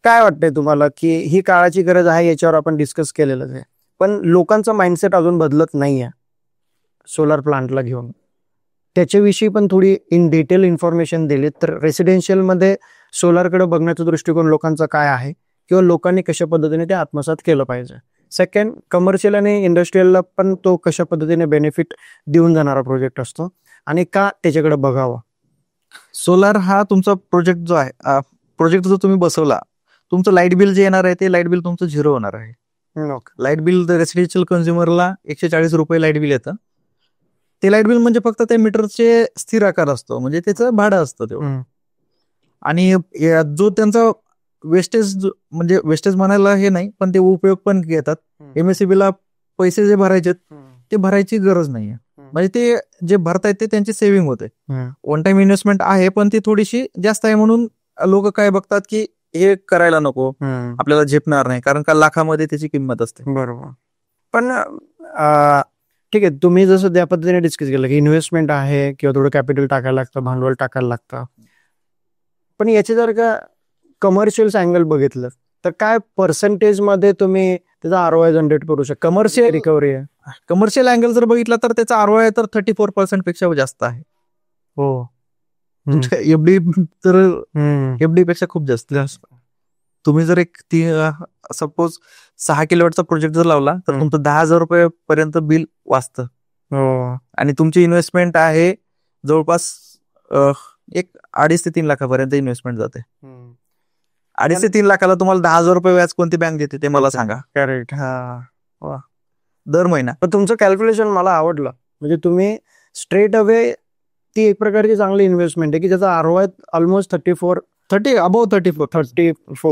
काय वाटतंय तुम्हाला की ही काळाची गरज आहे? याच्यावर आपण डिस्कस केलेलं आहे, पण लोकांचा माइंडसेट अजून बदलत नाहीये सोलार प्लांटला घेऊन. त्याच्याविषयी पण थोडी इन डिटेल इन्फॉर्मेशन दिली तर रेसिडेन्शियलमध्ये सोलारकडे बघण्याचा दृष्टिकोन लोकांचा काय आहे, किंवा लोकांनी कशा पद्धतीने ते आत्मसात केलं पाहिजे. सेकंड, कमर्शियल आणि इंडस्ट्रीयलला पण तो कशा पद्धतीने बेनिफिट देऊन जाणारा प्रोजेक्ट असतो, आणि का त्याच्याकडे बघावं. सोलार हा तुमचा प्रोजेक्ट जो आहे, प्रोजेक्ट जो तुम्ही बसवला, तुमचं लाईट बिल जे येणार आहे ते लाईट बिल तुमचं 0 होणार आहे. लाईट बिल रेसिडेन्शियल कन्झ्युमरला 140 रुपये लाईट बिल येतं. ते लाईट बिल म्हणजे फक्त त्या मीटरचे स्थिर आकार असतो, म्हणजे त्याचं भाडं असतं तेवढं. आणि जो त्यांचा वेस्टेज, म्हणजे वेस्टेज म्हणायला हे नाही, पण ते उपयोग पण घेतात. MSCBला पैसे जे भरायचे ते भरायची गरज नाहीये, म्हणजे ते जे भरतायत ते त्यांची सेव्हिंग होते. वन टाइम इन्व्हेस्टमेंट आहे, पण ती थोडीशी जास्त आहे, म्हणून लोक काय बघतात की हे करायला नको, आपल्याला झेपणार नाही, कारण का लाखामध्ये त्याची किंमत असते. बरोबर. पण ठीक आहे, तुम्ही जसं त्या पद्धतीने डिस्कस केलं की इन्व्हेस्टमेंट आहे किंवा थोडं कॅपिटल टाकायला लागतं, भांडवल टाकायला लागतं, पण याचे जर का कमर्शियल अँगल बघितलं तर काय पर्सेंटेज मध्ये तुम्ही त्याचा ROI जनरेट करू शकता? कमर्शियल रिकव्हरी आहे, कमर्शियल अँगल जर बघितला तर त्याचा ROI तर 34% पेक्षा जास्त आहे. हो. एफडी तर एफडी पेक्षा खूप जास्त. तुम्ही जर एक सपोज 6 किलोवॅटचा प्रोजेक्ट जर लावला तर तुमचं 10,000 रुपयापर्यंत बिल वाचतं. आणि तुमची इन्व्हेस्टमेंट आहे जवळपास 2.5 ते 3 लाखापर्यंत इन्व्हेस्टमेंट जाते. 2.5 ते 3 लाखाला तुम्हाला 10,000 रुपये व्याज कोणती बँक देते ते मला सांगा. करेक्ट. हा, दर महिना. पण तुमचं कॅल्क्युलेशन मला आवडलं. म्हणजे तुम्ही स्ट्रेट अवे ती एक प्रकारची चांगली इन्व्हेस्टमेंट आहे की ज्याचा ROI ऑलमोस्ट 34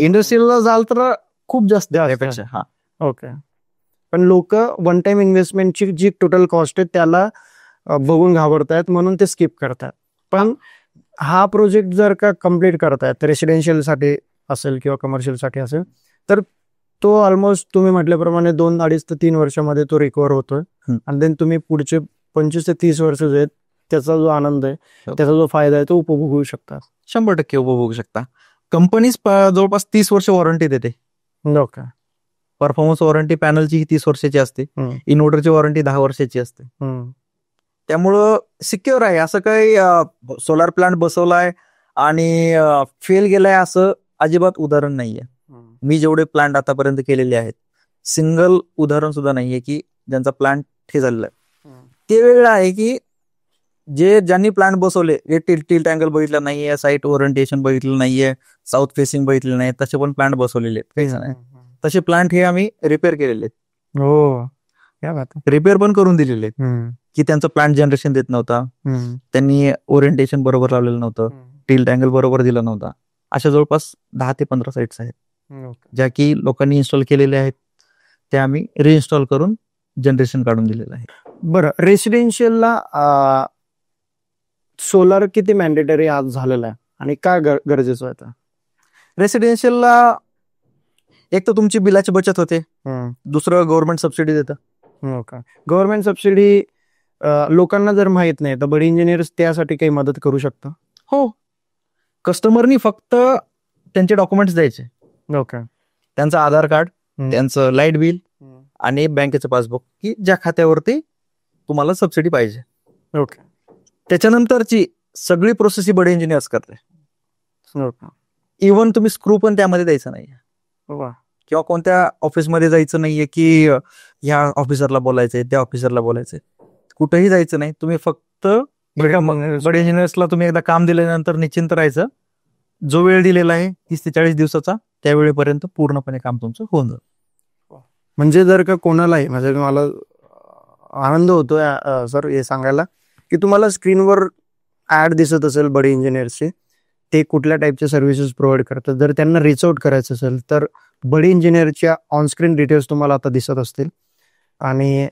इंडस्ट्रीला जाल तर खूप जास्त त्यापेक्षा. हा, ओके. पण लोक वन टाइम इन्व्हेस्टमेंटची जी टोटल कॉस्ट आहे त्याला बघून घाबरतायत म्हणून ते स्किप करतात. पण हा प्रोजेक्ट जर का कम्प्लीट करतायत रेसिडेन्शियल साठी असेल किंवा कमर्शियल साठी असेल तर तो ऑलमोस्ट तुम्ही म्हटल्याप्रमाणे 2, 2.5 ते 3 वर्षामध्ये तो रिकव्हर होतोय. आणि देन तुम्ही पुढचे 25 ते 30 वर्ष जे आहेत त्याचा जो आनंद आहे त्याचा जो फायदा आहे तो उपभोगू शकता. 100% उपभोगू शकता. कंपनी जवळपास 30 वर्ष वॉरंटी देते. ओके. परफॉर्मन्स वॉरंटी पॅनलची ही 30 वर्षाची असते. इन्व्हर्टरची वॉरंटी 10 वर्षाची असते. त्यामुळं सिक्युअर आहे. असं काही सोलार प्लांट बसवलाय आणि फेल गेलाय असं अजिबात उदाहरण नाहीये. मी जेवढे प्लांट आतापर्यंत केलेले आहेत सिंगल उदाहरण सुद्धा नाहीये की ज्यांचा प्लांट हे झालेला आहे. ते वेगळं आहे की ज्यांनी प्लांट बसवले जे टिल्ट अँगल बघितलं नाहीये, साईट ओरिएंटेशन बघितलं नाहीये, साऊथ फेसिंग बघितलं नाही, तसे पण प्लांट बसवलेले आहेत. तसे प्लांट हे आम्ही रिपेअर केलेले आहेत. हो, रिपेअर पण करून दिलेले आहेत की त्यांचं प्लांट जनरेशन देत नव्हता, त्यांनी ओरिएंटेशन बरोबर लावलेलं नव्हतं, टिल्ट अँगल बरोबर दिला नव्हता. अशा जवळपास 10 ते 15 साईट्स आहेत ज्या की लोकांनी इन्स्टॉल केलेल्या आहेत. त्या आम्ही रिइन्स्टॉल करून जनरेशन काढून दिलेलं आहे. बरं, रेसिडेन्शियलला सोलार किती मॅन्डेटरी आज झालेला आहे आणि काय गरजेचं आहे? रेसिडेन्शियलला एक तर तुमची बिलाची बचत होते, दुसरं गव्हर्नमेंट सबसिडी देतं. गव्हर्नमेंट सबसिडी लोकांना जर माहित नाही तर बडी इंजिनियर्स त्यासाठी काही मदत करू शकतं? हो, कस्टमरनी फक्त त्यांचे डॉक्युमेंट्स द्यायचे. ओके. त्यांचं आधार कार्ड, त्यांचं लाईट बिल आणि बँकेचं पासबुक की ज्या खात्यावरती तुम्हाला सबसिडी पाहिजे. ओके. त्याच्यानंतरची सगळी प्रोसेस ही बडी इंजिनियर्स करते. इव्हन तुम्ही स्क्रू पण त्यामध्ये द्यायचं नाहीये किंवा कोणत्या ऑफिसमध्ये जायचं नाहीये की ह्या ऑफिसरला बोलायचंय, त्या ऑफिसरला बोलायचंय, कुठेही जायचं नाही. तुम्ही फक्त बडी इंजिनियर्सला तुम्ही एकदा काम दिल्यानंतर निश्चिंत राहायचं. जो वेळ दिलेला आहे 30 ते 40 दिवसाचा त्या वेळेपर्यंत पूर्णपणे काम तुमचं होऊन जातं. म्हणजे जर का कोणालाही, म्हणजे मला आनंद होतो सर हे सांगायला की तुम्हाला स्क्रीनवर ऍड दिसत असेल बडी इंजिनियर्सची, ते कुठल्या टाईपचे सर्व्हिसेस प्रोव्हाइड करतात. जर त्यांना रिच आउट करायचं असेल तर बडी इंजिनियरच्या ऑनस्क्रीन डिटेल्स तुम्हाला आता दिसत असतील आणि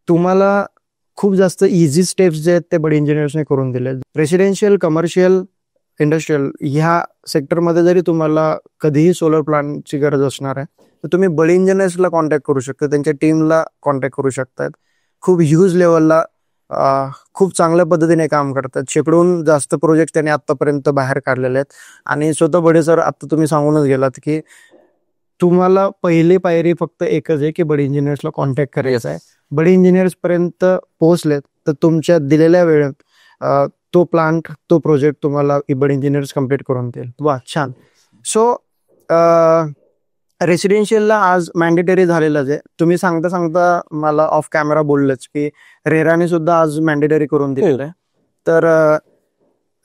तुम्हाला खूप जास्त इझी स्टेप्स जे आहेत ते बडी इंजिनियर्सने करून दिले. रेसिडेन्शियल, कमर्शियल, इंडस्ट्रियल ह्या सेक्टरमध्ये जरी तुम्हाला कधीही सोलर प्लांटची गरज असणार आहे तर तुम्ही बडी इंजिनियर्सला कॉन्टॅक्ट करू शकता, त्यांच्या टीमला कॉन्टॅक्ट करू शकतात. खूप ह्यूज लेवलला खूप चांगल्या पद्धतीने काम करतात. शेकडून जास्त प्रोजेक्ट त्यांनी आतापर्यंत बाहेर काढलेले आहेत. आणि स्वतः बडे सर आता तुम्ही सांगूनच गेलात की तुम्हाला पहिली पायरी फक्त एकच आहे की बडी इंजिनियर्सला कॉन्टॅक्ट करायचा आहे. बडी इंजिनियर्स पर्यंत पोहोचलेत तर तुमच्या दिलेल्या वेळेत तो प्लांट, तो प्रोजेक्ट तुम्हाला बडी इंजिनियर्स कम्प्लीट करून देईल. वा, छान. सो रेसिडेन्शियलला आज मॅन्डेटरी झालेलंच आहे. तुम्ही सांगता सांगता मला ऑफ कॅमेरा बोललंच की रेराने सुद्धा आज मॅन्डेटरी करून दिलेलं आहे. तर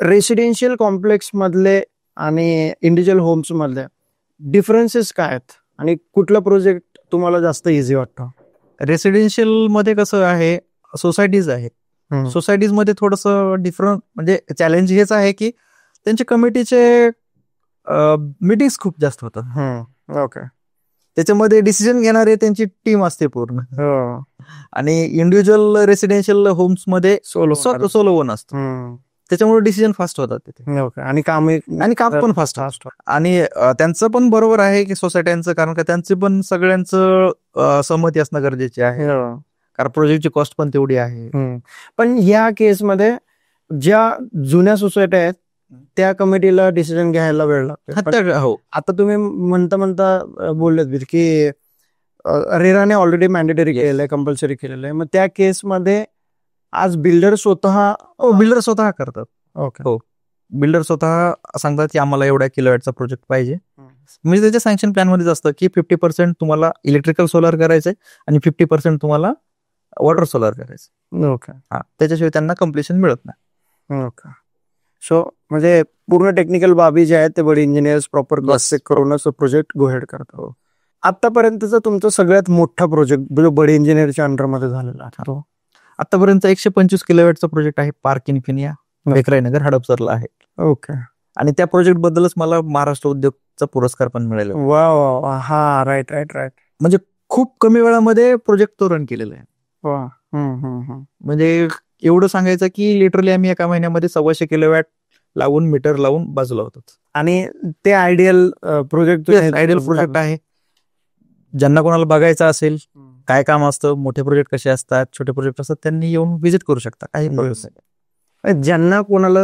रेसिडेन्शियल कॉम्प्लेक्स मधले आणि इंडिव्हिज्युअल होम्स मधले डिफरन्सेस काय आहेत आणि कुठला प्रोजेक्ट तुम्हाला जास्त इझी वाटतो? रेसिडेन्शियल मध्ये कसं आहे, सोसायटीज आहे. सोसायटीज मध्ये थोडंसं डिफरंट म्हणजे चॅलेंज हेच आहे की त्यांच्या कमिटीचे मीटिंग्स खूप जास्त होतात. ओके. त्याच्यामध्ये डिसिजन घेणारे त्यांची टीम असते पूर्ण. आणि इंडिव्हिज्युअल रेसिडेन्शियल होम्स मध्ये सोलो वन असतो, त्याच्यामुळे डिसिजन फास्ट होतात तिथे. आणि काम पण फास्ट आणि त्यांचं पण बरोबर आहे की सोसायट्यांचं, कारण का त्यांचे पण सगळ्यांचं सहमती असणं गरजेचे आहे, कारण प्रोजेक्टची कॉस्ट पण तेवढी आहे. पण या केसमध्ये ज्या जुन्या सोसायट्या आहेत त्या कमिटीला डिसिजन घ्यायला वेळ लागतो. हो, आता तुम्ही म्हणता बोललेत की रेराने ऑलरेडी मॅन्डेटरी केलेलं आहे, कंपल्सरी केलेलं आहे. मग त्या केसमध्ये आज बिल्डर स्वतः बिल्डर स्वतः करतात. ओके हो. बिल्डर स्वतः सांगतात की आम्हाला एवढ्या किलोवॅटचा प्रोजेक्ट पाहिजे. म्हणजे त्याच्या सँक्शन प्लॅन मध्येच असतं की 50% तुम्हाला इलेक्ट्रिकल सोलार करायचंय आणि 50% तुम्हाला वॉटर सोलार करायचं. ओके त्याच्याशिवाय त्यांना कम्प्लिशन मिळत नाही. ओके. सो म्हणजे पूर्ण टेक्निकल बाबी जे आहेत ते बडे इंजिनियर्स प्रॉपर क्रॉस चेक करूनच प्रोजेक्ट गो हेड करतो. आतापर्यंतचा तुमचा सगळ्यात मोठा प्रोजेक्ट जो बडे इंजिनियरच्या अंडरमध्ये झालेला आहे तो आतापर्यंत 125 किलोवॅटचा प्रोजेक्ट आहे पार्क इन्फिनिया बेकराईनगर हडपसरला आहे. ओके. आणि त्या प्रोजेक्ट बद्दलच मला महाराष्ट्र उद्योगचा पुरस्कार पण मिळाला. वा वा. हा राईट राईट राईट. म्हणजे खूप कमी वेळामध्ये प्रोजेक्ट तो रन केलेला आहे. वा. म्हणजे एवढं सांगायचं की लिटरली आम्ही एका महिन्यामध्ये 125 किलोवॅट लावून मीटर लावून बाजूला होतो. आणि ते आयडियल प्रोजेक्ट आहे. ज्यांना कोणाला बघायचं असेल काय काम असतं, मोठे प्रोजेक्ट कसे असतात, छोटे प्रोजेक्ट असतात, त्यांनी येऊन व्हिजिट करू शकता. काही प्रॉब्लेम नाही. ज्यांना कोणाला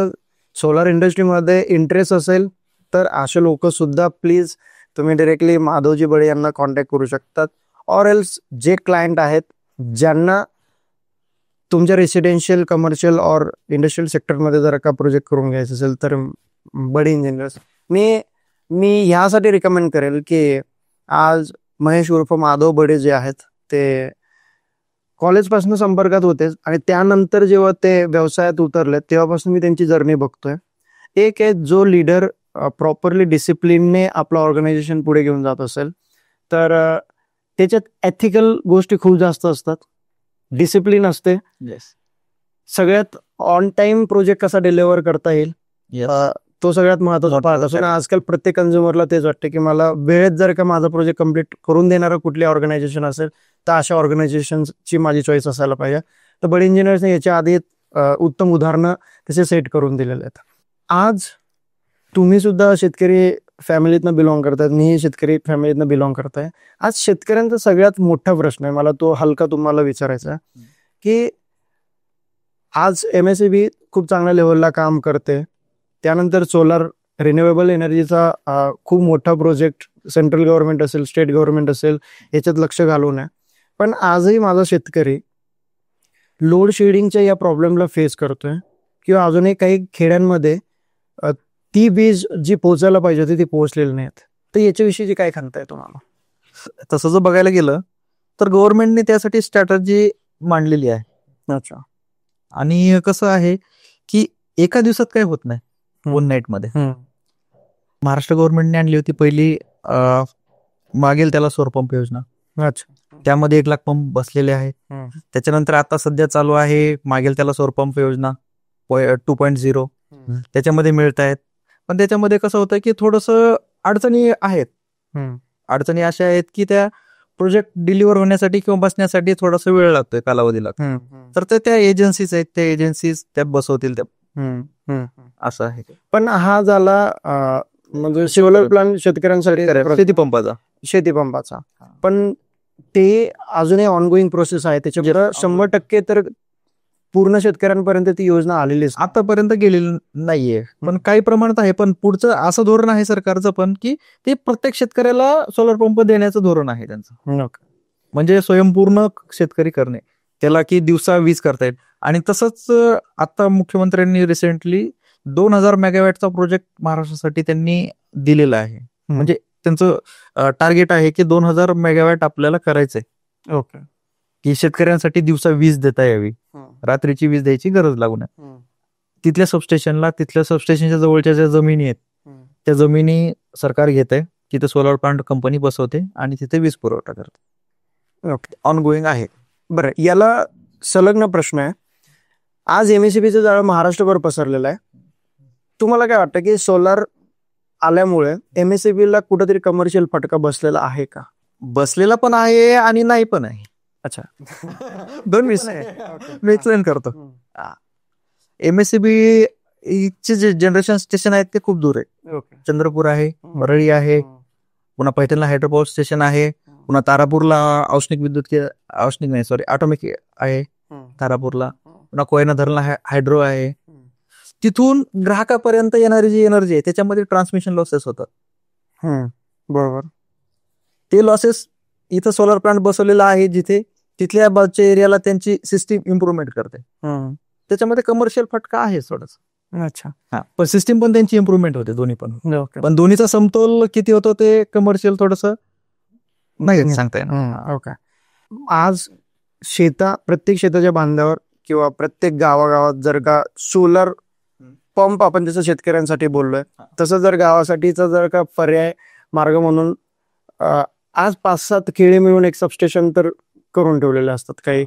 सोलार इंडस्ट्रीमध्ये इंटरेस्ट असेल तर असे लोक सुद्धा प्लीज तुम्ही डिरेक्टली माधवजी बडे यांना कॉन्टॅक्ट करू शकतात. ऑर एल्स जे क्लायंट आहेत ज्यांना तुमच्या रेसिडेन्शियल कमर्शियल और इंडस्ट्रियल सेक्टरमध्ये जर का प्रोजेक्ट करून घ्यायचं असेल तर बडे इंजिनियर्स मी ह्यासाठी रिकमेंड करेल की आज महेश उर्फ माधव बडे जे आहेत ते कॉलेजपासून संपर्कात होते आणि त्यानंतर जेव्हा ते व्यवसायात उतरले तेव्हापासून मी त्यांची जर्नी बघतोय. एक आहे जो लीडर प्रॉपरली डिसिप्लिनने आपलं ऑर्गनायझेशन पुढे घेऊन जात असेल तर त्याच्यात एथिकल गोष्टी खूप जास्त असतात, डिसिप्लिन असते, सगळ्यात ऑन टाइम प्रोजेक्ट कसा डिलिव्हर करता येईल तो सगळ्यात महत्वाचा पार्ट असतो. आजकाल प्रत्येक कन्झ्युमरला तेच वाटतं की मला वेळेत जर का माझा प्रोजेक्ट कम्प्लीट करून देणारं कुठली ऑर्गनायझेशन असेल तर अशा ऑर्गनायझेशनची माझी चॉईस असायला पाहिजे. तर बडे इंजिनियर्सने याच्या आधी उत्तम उदाहरणं तसे सेट करून दिलेले आहेत. आज तुम्ही सुद्धा शेतकरी फॅमिलीतनं बिलॉंग करतायत, मीही शेतकरी फॅमिलीतनं बिलॉंग करताय. आज शेतकऱ्यांचा सगळ्यात मोठा प्रश्न आहे, मला तो हलका तुम्हाला विचारायचा की आज MSEB खूप चांगल्या लेवलला काम करते, त्यानंतर सोलार रिन्युएबल एनर्जीचा खूप मोठा प्रोजेक्ट सेंट्रल गव्हर्नमेंट असेल, स्टेट गव्हर्नमेंट असेल याच्यात लक्ष घालून आहे. पण आजही माझा शेतकरी लोड शेडिंगच्या या प्रॉब्लेमला फेस करतोय किंवा अजूनही काही खेड्यांमध्ये ती वीज जी पोहोचायला पाहिजे होती ती पोहोचलेली नाहीत. तर याच्याविषयी काय सांगताय तुम्हाला? तसं जर बघायला गेलं तर गव्हर्नमेंटने त्यासाठी स्ट्रॅटर्जी मांडलेली आहे. अच्छा. आणि कसं आहे की एका दिवसात काय होत नाही, वन नाईट मध्ये. महाराष्ट्र गव्हर्नमेंटने आणली होती पहिली मागेल त्याला सौर पंप योजना. अच्छा. त्यामध्ये 1 लाख पंप बसलेले आहेत. त्याच्यानंतर आता सध्या चालू आहे मागेल त्याला सौर पंप योजना 2.0. त्याच्यामध्ये मिळत आहेत. पण त्याच्यामध्ये कसं होतं की थोडस अडचणी आहेत. अडचणी अशा आहेत की त्या प्रोजेक्ट डिलिव्हर होण्यासाठी किंवा बसण्यासाठी थोडासा वेळ लागतोय, कालावधी लागतो. तर ते त्या एजन्सीज आहेत, त्या एजन्सीज त्या बसवतील त्या, असं आहे. पण हा झाला म्हणजे सोलर प्लांट शेतकऱ्यांसाठी शेतीपंपाचा. पण ते अजूनही ऑनगोईंग प्रोसेस आहे, त्याच्यामुळे 100% तर पूर्ण शेतकऱ्यांपर्यंत ती योजना आलेली आतापर्यंत गेलेली नाहीये. पण काही प्रमाणात आहे. पण पुढचं असं धोरण आहे सरकारचं पण की ते प्रत्येक शेतकऱ्याला सोलर पंप देण्याचं धोरण आहे त्यांचं. म्हणजे स्वयंपूर्ण शेतकरी करणे त्याला की दिवसा वीज करता येईल. आणि तसंच आता मुख्यमंत्र्यांनी रिसेंटली 2000 मेगावॅटचा प्रोजेक्ट महाराष्ट्रासाठी त्यांनी दिलेला आहे. म्हणजे त्यांचं टार्गेट आहे की 2000 मेगावॅट आपल्याला करायचंय. ओके. की शेतकऱ्यांसाठी दिवसा वीज देता यावी, रात्रीची वीज द्यायची गरज लागू नये. तिथल्या सबस्टेशनच्या जवळच्या ज्या जमिनी आहेत त्या जमिनी सरकार घेत आहे, तिथे सोलर प्लांट कंपनी बसवते आणि तिथे वीज पुरवठा करते. ओके. ऑनगोईंग आहे. बरं, याला संलग्न प्रश्न आहे. आज MSEBचं जाळं महाराष्ट्रभर पसरलेलं आहे. तुम्हाला काय वाटतं की सोलार आल्यामुळे MSEBला कुठेतरी कमर्शियल फटका बसलेला आहे का? बसलेला पण आहे आणि नाही पण आहे. अच्छा. दोन विषय मी एक्सप्लेन करतो. MSEB चे जे जनरेशन स्टेशन आहेत ते खूप दूर आहे. चंद्रपूर आहे, वरळी आहे, पुन्हा पैठणला हायड्रो पॉवर स्टेशन आहे, पुन्हा तारापूरला ऑटोमिक आहे तारापूरला, पुन्हा कोयना धरणला हायड्रो आहे. तिथून ग्राहकापर्यंत येणारी जी एनर्जी आहे त्याच्यामध्ये ट्रान्समिशन लॉसेस होतात. बरोबर. ते लॉसेस इथं सोलर प्लांट बसवलेला आहे जिथे तिथल्या बाजूच्या एरियाला त्यांची सिस्टीम इम्प्रुव्हमेंट करते. त्याच्यामध्ये कमर्शियल फटका आहे थोडस. अच्छा. हा, पण सिस्टीम पण त्यांची इम्प्रुव्हमेंट होते दोन्ही पण. ओके. पण दोन्हीचा समतोल किती होतो ते कमर्शियल थोडस नाही सांगता येणार. ओके. आज प्रत्येक शेताच्या बांधावर किंवा प्रत्येक गावागावात जर का सोलर पंप, आपण जसं शेतकऱ्यांसाठी बोललोय तसं जर गावासाठीचा जर का पर्याय मार्ग म्हणून आज 5-7 खेडे मिळून एक सबस्टेशन तर करून ठेवलेले असतात. काही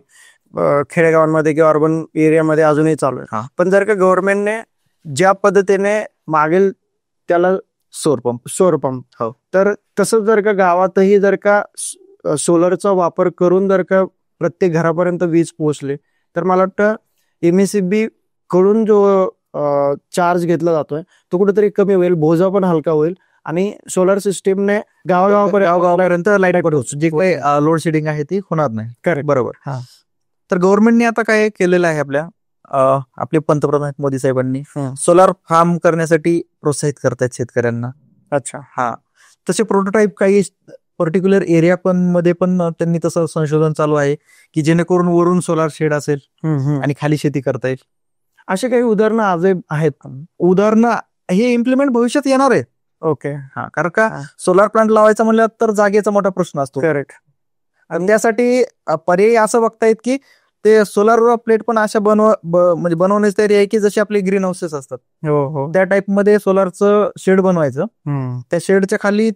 खेडेगावांमध्ये किंवा अर्बन एरियामध्ये अजूनही चालू आहे. पण जर का गव्हर्नमेंटने ज्या पद्धतीने मागेल त्याला सौर पंप हो, तर तसं जर का गावातही जर का सोलरचा वापर करून जर का प्रत्येक घरापर्यंत वीज पोहोचली तर मला वाटतं MSEB कडून जो चार्ज घेतला जातोय तो कुठेतरी कमी होईल, बोजा पण हलका होईल आणि सोलर सिस्टीमने गावागावापर्यंत लाईट पोहोचू, जे काही लोड शेडिंग आहे ती होणार नाही. करेक्ट. बरोबर. तर गव्हर्नमेंटने आता काय केलेलं आहे, आपले पंतप्रधान मोदी साहेबांनी सोलार फार्म करण्यासाठी प्रोत्साहित करतायत शेतकऱ्यांना. अच्छा. हा, तसे प्रोटोटाईप काही पर्टिक्युलर एरिया मध्ये पण त्यांनी तसं संशोधन चालू आहे की जेणेकरून वरून सोलार शेड असेल आणि खाली शेती करता येईल. असे काही उदाहरणं आज आहेत. उदाहरणं हे इम्प्लिमेंट भविष्यात येणार आहे. ओके. हा, कारण का सोलार प्लांट लावायचा म्हणलं तर जागेचा मोठा प्रश्न असतो. करेक्ट. आणि त्यासाठी पर्याय असं बघतायत की ते सोलार प्लेट पण अशा म्हणजे बनवण्याची तयारी आहे की जशी आपले ग्रीन हाऊसेस असतात त्या टाइप मध्ये सोलारचं शेड बनवायचं. त्या शेडच्या खाली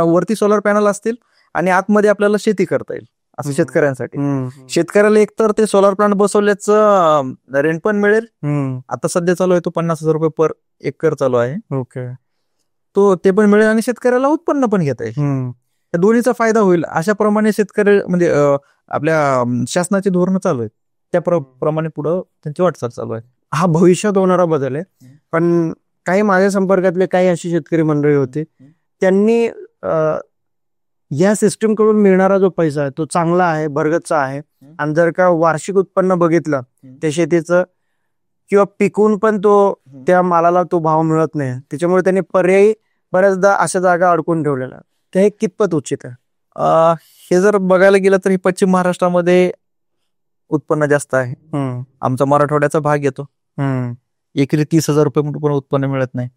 वरती सोलार पॅनल असतील आणि आतमध्ये आपल्याला शेती करता येईल असं शेतकऱ्यांसाठी. शेतकऱ्याला एकतर ते सोलार प्लांट बसवल्याचं रेंट पण मिळेल. आता सध्या चालू आहे तो 50,000 रुपये पर एकर चालू आहे. ओके. तो ते पण मिळेल आणि शेतकऱ्याला उत्पन्न पण घेता येईल. त्या दोन्हीचा फायदा होईल. अशा प्रमाणे शेतकरी म्हणजे आपल्या शासनाची धोरणं चालू आहेत, त्याप्रमाणे पुढं त्यांची वाटचाल चालू आहे. हा भविष्यात होणारा बदल आहे. पण काही माझ्या संपर्कातले काही अशी शेतकरी मंडळी होती, त्यांनी या सिस्टीम कडून मिळणारा जो पैसा आहे तो चांगला आहे, भरगतचा आहे. आणि जर का वार्षिक उत्पन्न बघितलं त्या शेतीचं किंवा पिकून पण त्या मालाला तो भाव मिळत नाही, त्याच्यामुळे त्यांनी पर्यायी बऱ्याचदा अशा जागा अडकून ठेवलेल्या. ते हे कितपत उचित आहे? हे जर बघायला गेलं तर पश्चिम महाराष्ट्रामध्ये उत्पन्न जास्त आहे. आमचा मराठवाड्याचा भाग येतो. एकरी 30,000 रुपये पण उत्पन्न मिळत नाही.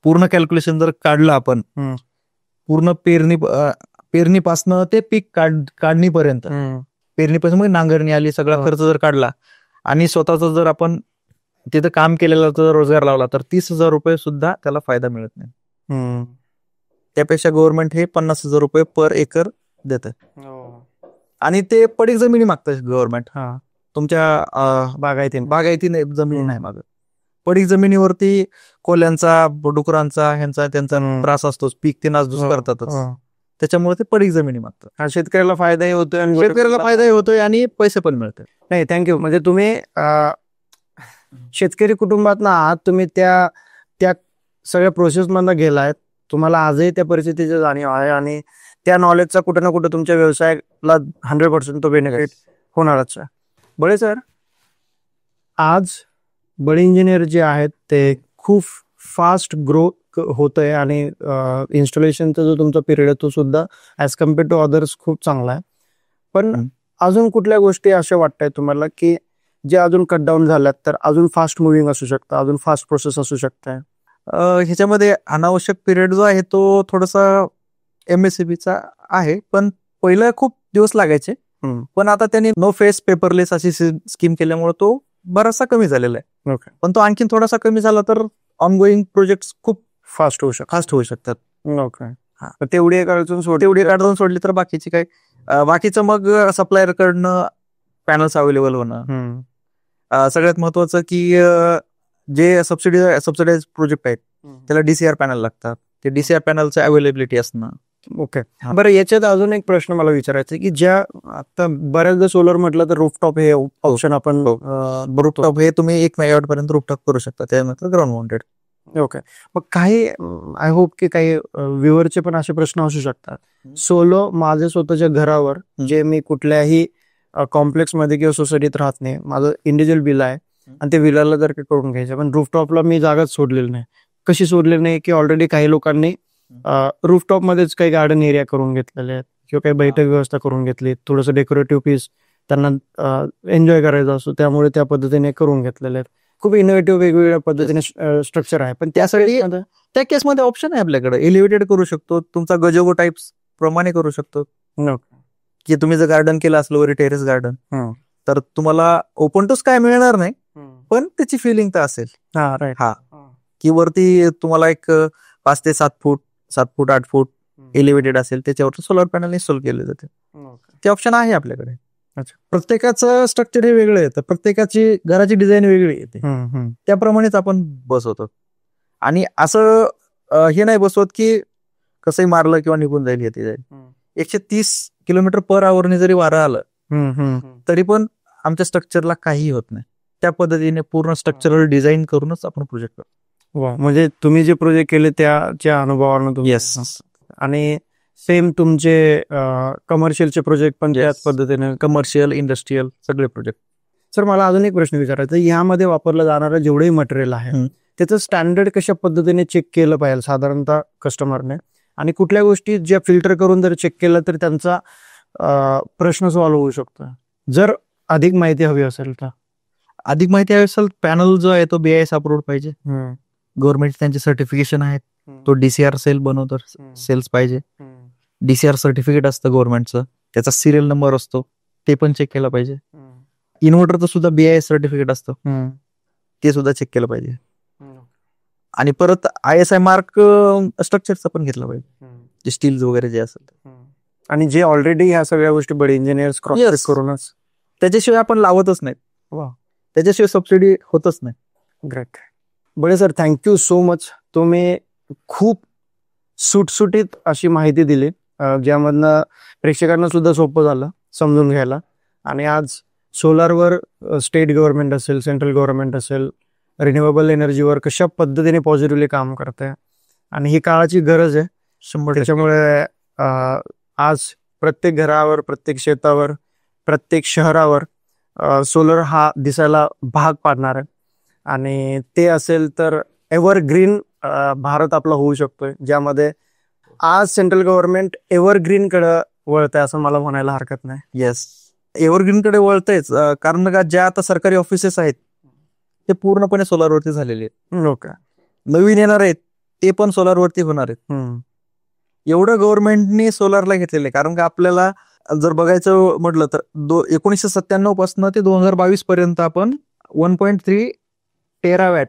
पूर्ण कॅल्क्युलेशन जर काढलं आपण, पूर्ण पेरणीपासनं ते पीक काढणीपर्यंत, पेरणीपासून मग नांगरणी आली, सगळा खर्च जर काढला आणि स्वतःचा जर आपण तिथं काम केलेला जर रोजगार लावला तर 30,000 रुपये सुद्धा त्याला फायदा मिळत नाही. त्यापेक्षा गव्हर्नमेंट हे 50,000 रुपये पर एकर देत आणि ते पडीक जमिनी मागतात गव्हर्नमेंट. तुमच्या बागायती जमिनी नाही मागत. पडीक जमिनीवरती कोल्यांचा, डुकरांचा ह्यांचा त्यांचा त्रास असतोच, पीक ते नासधूस करतातच, त्याच्यामुळे ते पडीक जमिनी मागतात. शेतकऱ्याला फायदाही होतोय आणि शेतकऱ्याला फायदाही होतोय आणि पैसे पण मिळतात. नाही, थँक्यू. म्हणजे तुम्ही शेतकरी कुटुंबात आहात, तुम्ही त्या सगळ्या प्रोसेस मधनं गेलायत, तुम्हाला आजही त्या परिस्थितीची जाणीव आहे आणि त्या नॉलेजचा कुठे ना कुठे तुमच्या व्यवसायाला 100% तो बेनिफिट होणारच आहे. बळे सर, आज बळे इंजिनियर जे आहेत ते खूप फास्ट ग्रो होतंय आणि इन्स्टॉलेशनचा जो तुमचा पिरियड आहे तो सुद्धा ऍज कम्पेअर टू अदर्स खूप चांगला आहे. पण अजून कुठल्या गोष्टी अशा वाटताय तुम्हाला की जे अजून कट डाऊन झाल्यात तर अजून फास्ट मुव्हिंग असू शकतं, अजून फास्ट प्रोसेस असू शकते? ह्याच्यामध्ये अनावश्यक पिरियड जो आहे तो थोडासा MSEBचा आहे, पण पहिलं खूप दिवस लागायचे, पण आता त्यांनी नो फेस पेपरलेस अशी स्कीम केल्यामुळे तो बराचसा कमी झालेला आहे. पण तो आणखीन थोडासा कमी झाला तर ऑनगोईंग प्रोजेक्ट खूप फास्ट होऊ शकतात. तेवढी काढून सोडली तर बाकीची काय, बाकीचं मग सप्लायर कडनं पॅनल्स अवेलेबल होणं. सगळ्यात महत्वाचं की जे सबसिडाइज प्रोजेक्ट आहेत त्याला DCR पॅनल लागतात, ते DCR पॅनलचं अवेलेबिलिटी असणं. ओके. बरं, याच्यात अजून एक प्रश्न मला विचारायचा आहे की ज्या आता बऱ्याचदा सोलर म्हटलं तर रूफटॉप हे ऑप्शन आपण रूफटॉप हे तुम्ही 1 मेगावॉट पर्यंत रूफटॉप करू शकता, त्यानंतर ग्राउंड माउंटेड. ओके. मग काही आय होप की काही व्ह्युअरचे पण असे प्रश्न असू शकतात. सोलो माझ्या स्वतःच्या घरावर जे मी कुठल्याही कॉम्प्लेक्स मध्ये किंवा सोसायटीत राहत नाही, माझं इंडिव्हिज्युअल बिल आहे आणि ते विलाला जर काही करून घ्यायचं, पण रूफटॉपला मी जागाच सोडलेली नाही. कशी सोडलेली नाही की ऑलरेडी काही लोकांनी रूफटॉप मध्येच काही गार्डन एरिया करून घेतलेले आहेत किंवा काही बैठक व्यवस्था करून घेतली, थोडंसं डेकोरेटिव्ह पीस त्यांना एन्जॉय करायचा असतो, त्यामुळे त्या पद्धतीने करून घेतलेले आहेत. खूप इनोव्हेटिव्ह वेगवेगळ्या पद्धतीने स्ट्रक्चर आहे. पण त्यासाठी त्या केसमध्ये ऑप्शन आहे आपल्याकडे, एलिव्हेटेड करू शकतो, तुमचा गजोगो टाइप्स प्रमाणे करू शकतो. की तुम्ही जर गार्डन केलं असलं वरी टेरेस गार्डन, तर तुम्हाला ओपन टू स्काय मिळणार नाही, पण त्याची फिलिंग तर असेल. हा, की वरती तुम्हाला एक 5 ते 7 फूट 8 फूट एलिव्हेटेड असेल, त्याच्यावर सोलर पॅनल इन्स्टॉल केले जाते. ते ऑप्शन आहे आपल्याकडे. प्रत्येकाचं स्ट्रक्चर हे वेगळं येतं, प्रत्येकाची घराची डिझाईन वेगळी येते, त्याप्रमाणेच आपण बसवतो. आणि असं हे नाही बसवत की कसंही मारलं किंवा निघून जाईल येते जाईल. 130 किलोमीटर पर आवरने जरी वारं आलं तरी पण आमच्या स्ट्रक्चरला काही होत नाही. त्या पद्धतीने पूर्ण स्ट्रक्चरल डिझाईन करूनच आपण प्रोजेक्ट करतो. वा, म्हणजे तुम्ही जे प्रोजेक्ट केले त्याच्या अनुभवावरून तुम्ही. येस. आणि सेम तुमचे कमर्शियलचे प्रोजेक्ट पण त्याच पद्धतीने, कमर्शियल, इंडस्ट्रीयल सगळे प्रोजेक्ट. सर, मला अजून एक प्रश्न विचारायचा, यामध्ये वापरलं जाणारं जेवढंही मटेरियल आहे त्याचं स्टँडर्ड कशा पद्धतीने चेक केलं पाहिजे साधारणतः कस्टमरने, आणि कुठल्या गोष्टी ज्या फिल्टर करून जर चेक केलं तर त्यांचा प्रश्न सॉल्व्ह होऊ शकतो? जर अधिक माहिती हवी असेल तर. अधिक माहिती हवी असेल, पॅनल जो आहे तो BIS अप्रूव्ड पाहिजे, गव्हर्नमेंट त्यांचे सर्टिफिकेशन आहेत, तो DCR सेल बनवतो, सेल्स पाहिजे, DCR सर्टिफिकेट असतं गव्हर्नमेंटचं, त्याचा सिरियल नंबर असतो, ते पण चेक केलं पाहिजे. इन्व्हर्टरचं सुद्धा BIS सर्टिफिकेट असतं, ते सुद्धा चेक केलं पाहिजे. आणि परत ISI मार्क स्ट्रक्चरचं पण घेतलं पाहिजे, जे स्टील्स वगैरे जे असेल. आणि जे ऑलरेडी ह्या सगळ्या गोष्टी बडे इंजिनियर्स क्रॉस चेक करूनच, त्याच्याशिवाय आपण लावतच नाहीत. त्याच्याशिवाय सबसिडी होतच नाही. Great. Bale sir, thank you so much. तुम्ही खूप सुटसुटीत अशी माहिती दिली, ज्यामधनं प्रेक्षकांना सुद्धा सोपं झालं समजून घ्यायला. आणि आज सोलारवर स्टेट गव्हर्नमेंट असेल, सेंट्रल गव्हर्नमेंट असेल, रिन्युएबल एनर्जीवर कशा पद्धतीने पॉझिटिव्हली काम करत आहे, आणि ही काळाची गरज आहे 100%. त्याच्यामुळे आज प्रत्येक घरावर, प्रत्येक शेतावर, प्रत्येक शहरावर सोलर हा दिसायला भाग पाडणार आहे. आणि ते असेल तर एव्हरग्रीन भारत आपला होऊ शकतोय, ज्यामध्ये आज सेंट्रल गव्हर्नमेंट एव्हरग्रीनकडे वळतंय असं मला म्हणायला हरकत नाही. येस, एव्हरग्रीनकडे वळतंयच, कारण का ज्या आता सरकारी ऑफिसेस आहेत ते पूर्णपणे सोलारवरती झालेले आहेत. लोक नवीन येणार आहेत ते पण सोलारवरती होणार आहेत. एवढं गव्हर्नमेंटने सोलारला घेतलेलं आहे. कारण का आपल्याला जर बघायचं म्हटलं तर 1997 पासून ते 2022 पर्यंत आपण 1.3 टेरावॅट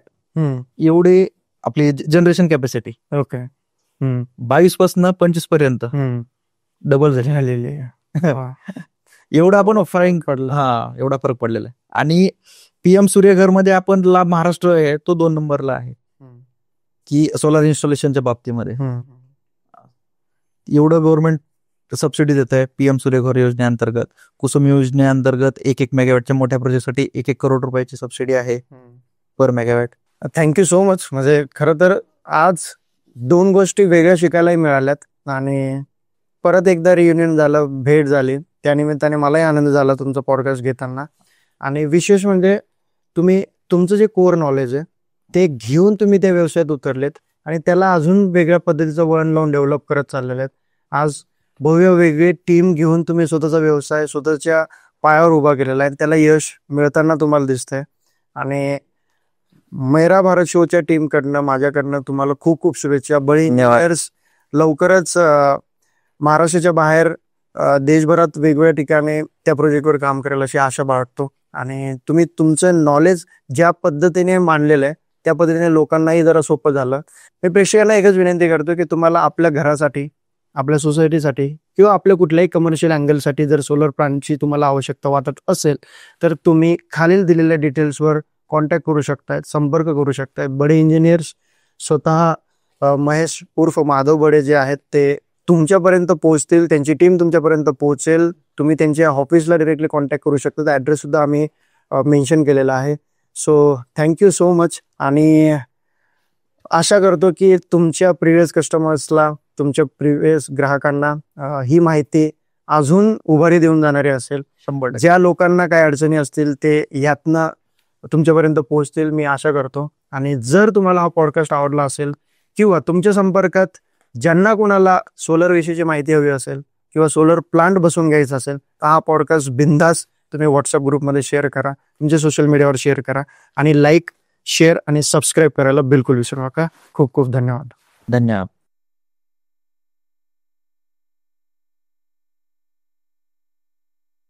एवढे आपली जनरेशन कॅपॅसिटी. ओके. 22 पासून 25 पर्यंत डबल झालेली आहे. एवढा आपण फरक पडला. एवढा फरक पडलेला आहे. आणि PM सूर्यघर मध्ये आपण महाराष्ट्र आहे तो 2 नंबरला आहे की सोलार इन्स्टॉलेशनच्या बाबतीमध्ये. एवढं गव्हर्नमेंट सबसिडी देत आहे PM सूर्यघर योजनेअंतर्गत. कुसुम योजनेअंतर्गत 1 मेगावॅटच्या मोठ्या प्रोजेक्टसाठी 1 करोड रुपयाची सबसिडी आहे पर मेगावॅट. Thank you so much. म्हणजे खरं तर आज 2 गोष्टी वेगळ्या शिकायलाही मिळाल्यात, आणि परत एकदा रियुनियन झालं, भेट झाली, त्यानिमित्ताने मलाही आनंद झाला तुमचा पॉडकास्ट घेताना. आणि विशेष म्हणजे तुम्ही तुमचं जे कोर नॉलेज आहे ते घेऊन तुम्ही त्या व्यवसायात उतरलेत, आणि त्याला अजून वेगळ्या पद्धतीचं वळण लावून डेव्हलप करत चाललेले आहेत. आज भव्य वेगळी टीम घेऊन तुम्ही स्वतःचा व्यवसाय स्वतःच्या पायावर उभा केलेला आहे, त्याला यश मिळताना तुम्हाला दिसतंय. आणि मेरा भारत शोच्या टीमकडनं, माझ्याकडनं तुम्हाला खूप खूप शुभेच्छा. बळी इंजिनियर्स लवकरच महाराष्ट्राच्या बाहेर, देशभरात वेगवेगळ्या ठिकाणी त्या प्रोजेक्टवर काम करेल अशी आशा बाळगतो. आणि तुम्ही तुमचं नॉलेज ज्या पद्धतीने मांडलेलं आहे त्या पद्धतीने लोकांनाही जरा सोपं झालं. मी प्रेक्षकांना एकच विनंती करतो की तुम्हाला आपल्या घरासाठी, आपल्या सोसायटीसाठी किंवा आपल्या कुठल्याही कमर्शियल अँगलसाठी जर सोलर प्लांटची तुम्हाला आवश्यकता वाटत असेल तर तुम्ही खालील दिलेल्या डिटेल्सवर कॉन्टॅक्ट करू शकताय, संपर्क करू शकताय. बडे इंजिनियर्स स्वतः महेश उर्फ माधव बडे जे आहेत ते तुमच्यापर्यंत पोहोचतील, त्यांची टीम तुमच्यापर्यंत पोहोचेल. तुम्ही त्यांच्या ऑफिसला डिरेक्टली कॉन्टॅक्ट करू शकता. त्या ॲड्रेस सुद्धा आम्ही मेन्शन केलेला आहे. So thank you so much. आणि आशा करतो की तुमच्या प्रिव्हियस कस्टमर्सला, तुमच्या प्रिव्हियस ग्राहकांना ही माहिती अजून उभारी देऊन जाणारी असेल. 100%. ज्या लोकांना काही अडचणी असतील ते यातनं तुमच्यापर्यंत पोहोचतील मी आशा करतो. आणि जर तुम्हाला हा पॉडकास्ट आवडला असेल किंवा तुमच्या संपर्कात ज्यांना कोणाला सोलर विषयीची माहिती हवी असेल किंवा सोलर प्लांट बसवून घ्यायचा असेल तर हा पॉडकास्ट बिंदास तुम्ही व्हॉट्सअप ग्रुपमध्ये शेअर करा, तुमच्या सोशल मीडियावर शेअर करा आणि लाईक, शेअर आणि सबस्क्राईब करायला बिलकुल विसरू नका. खूप खूप धन्यवाद. धन्यवाद.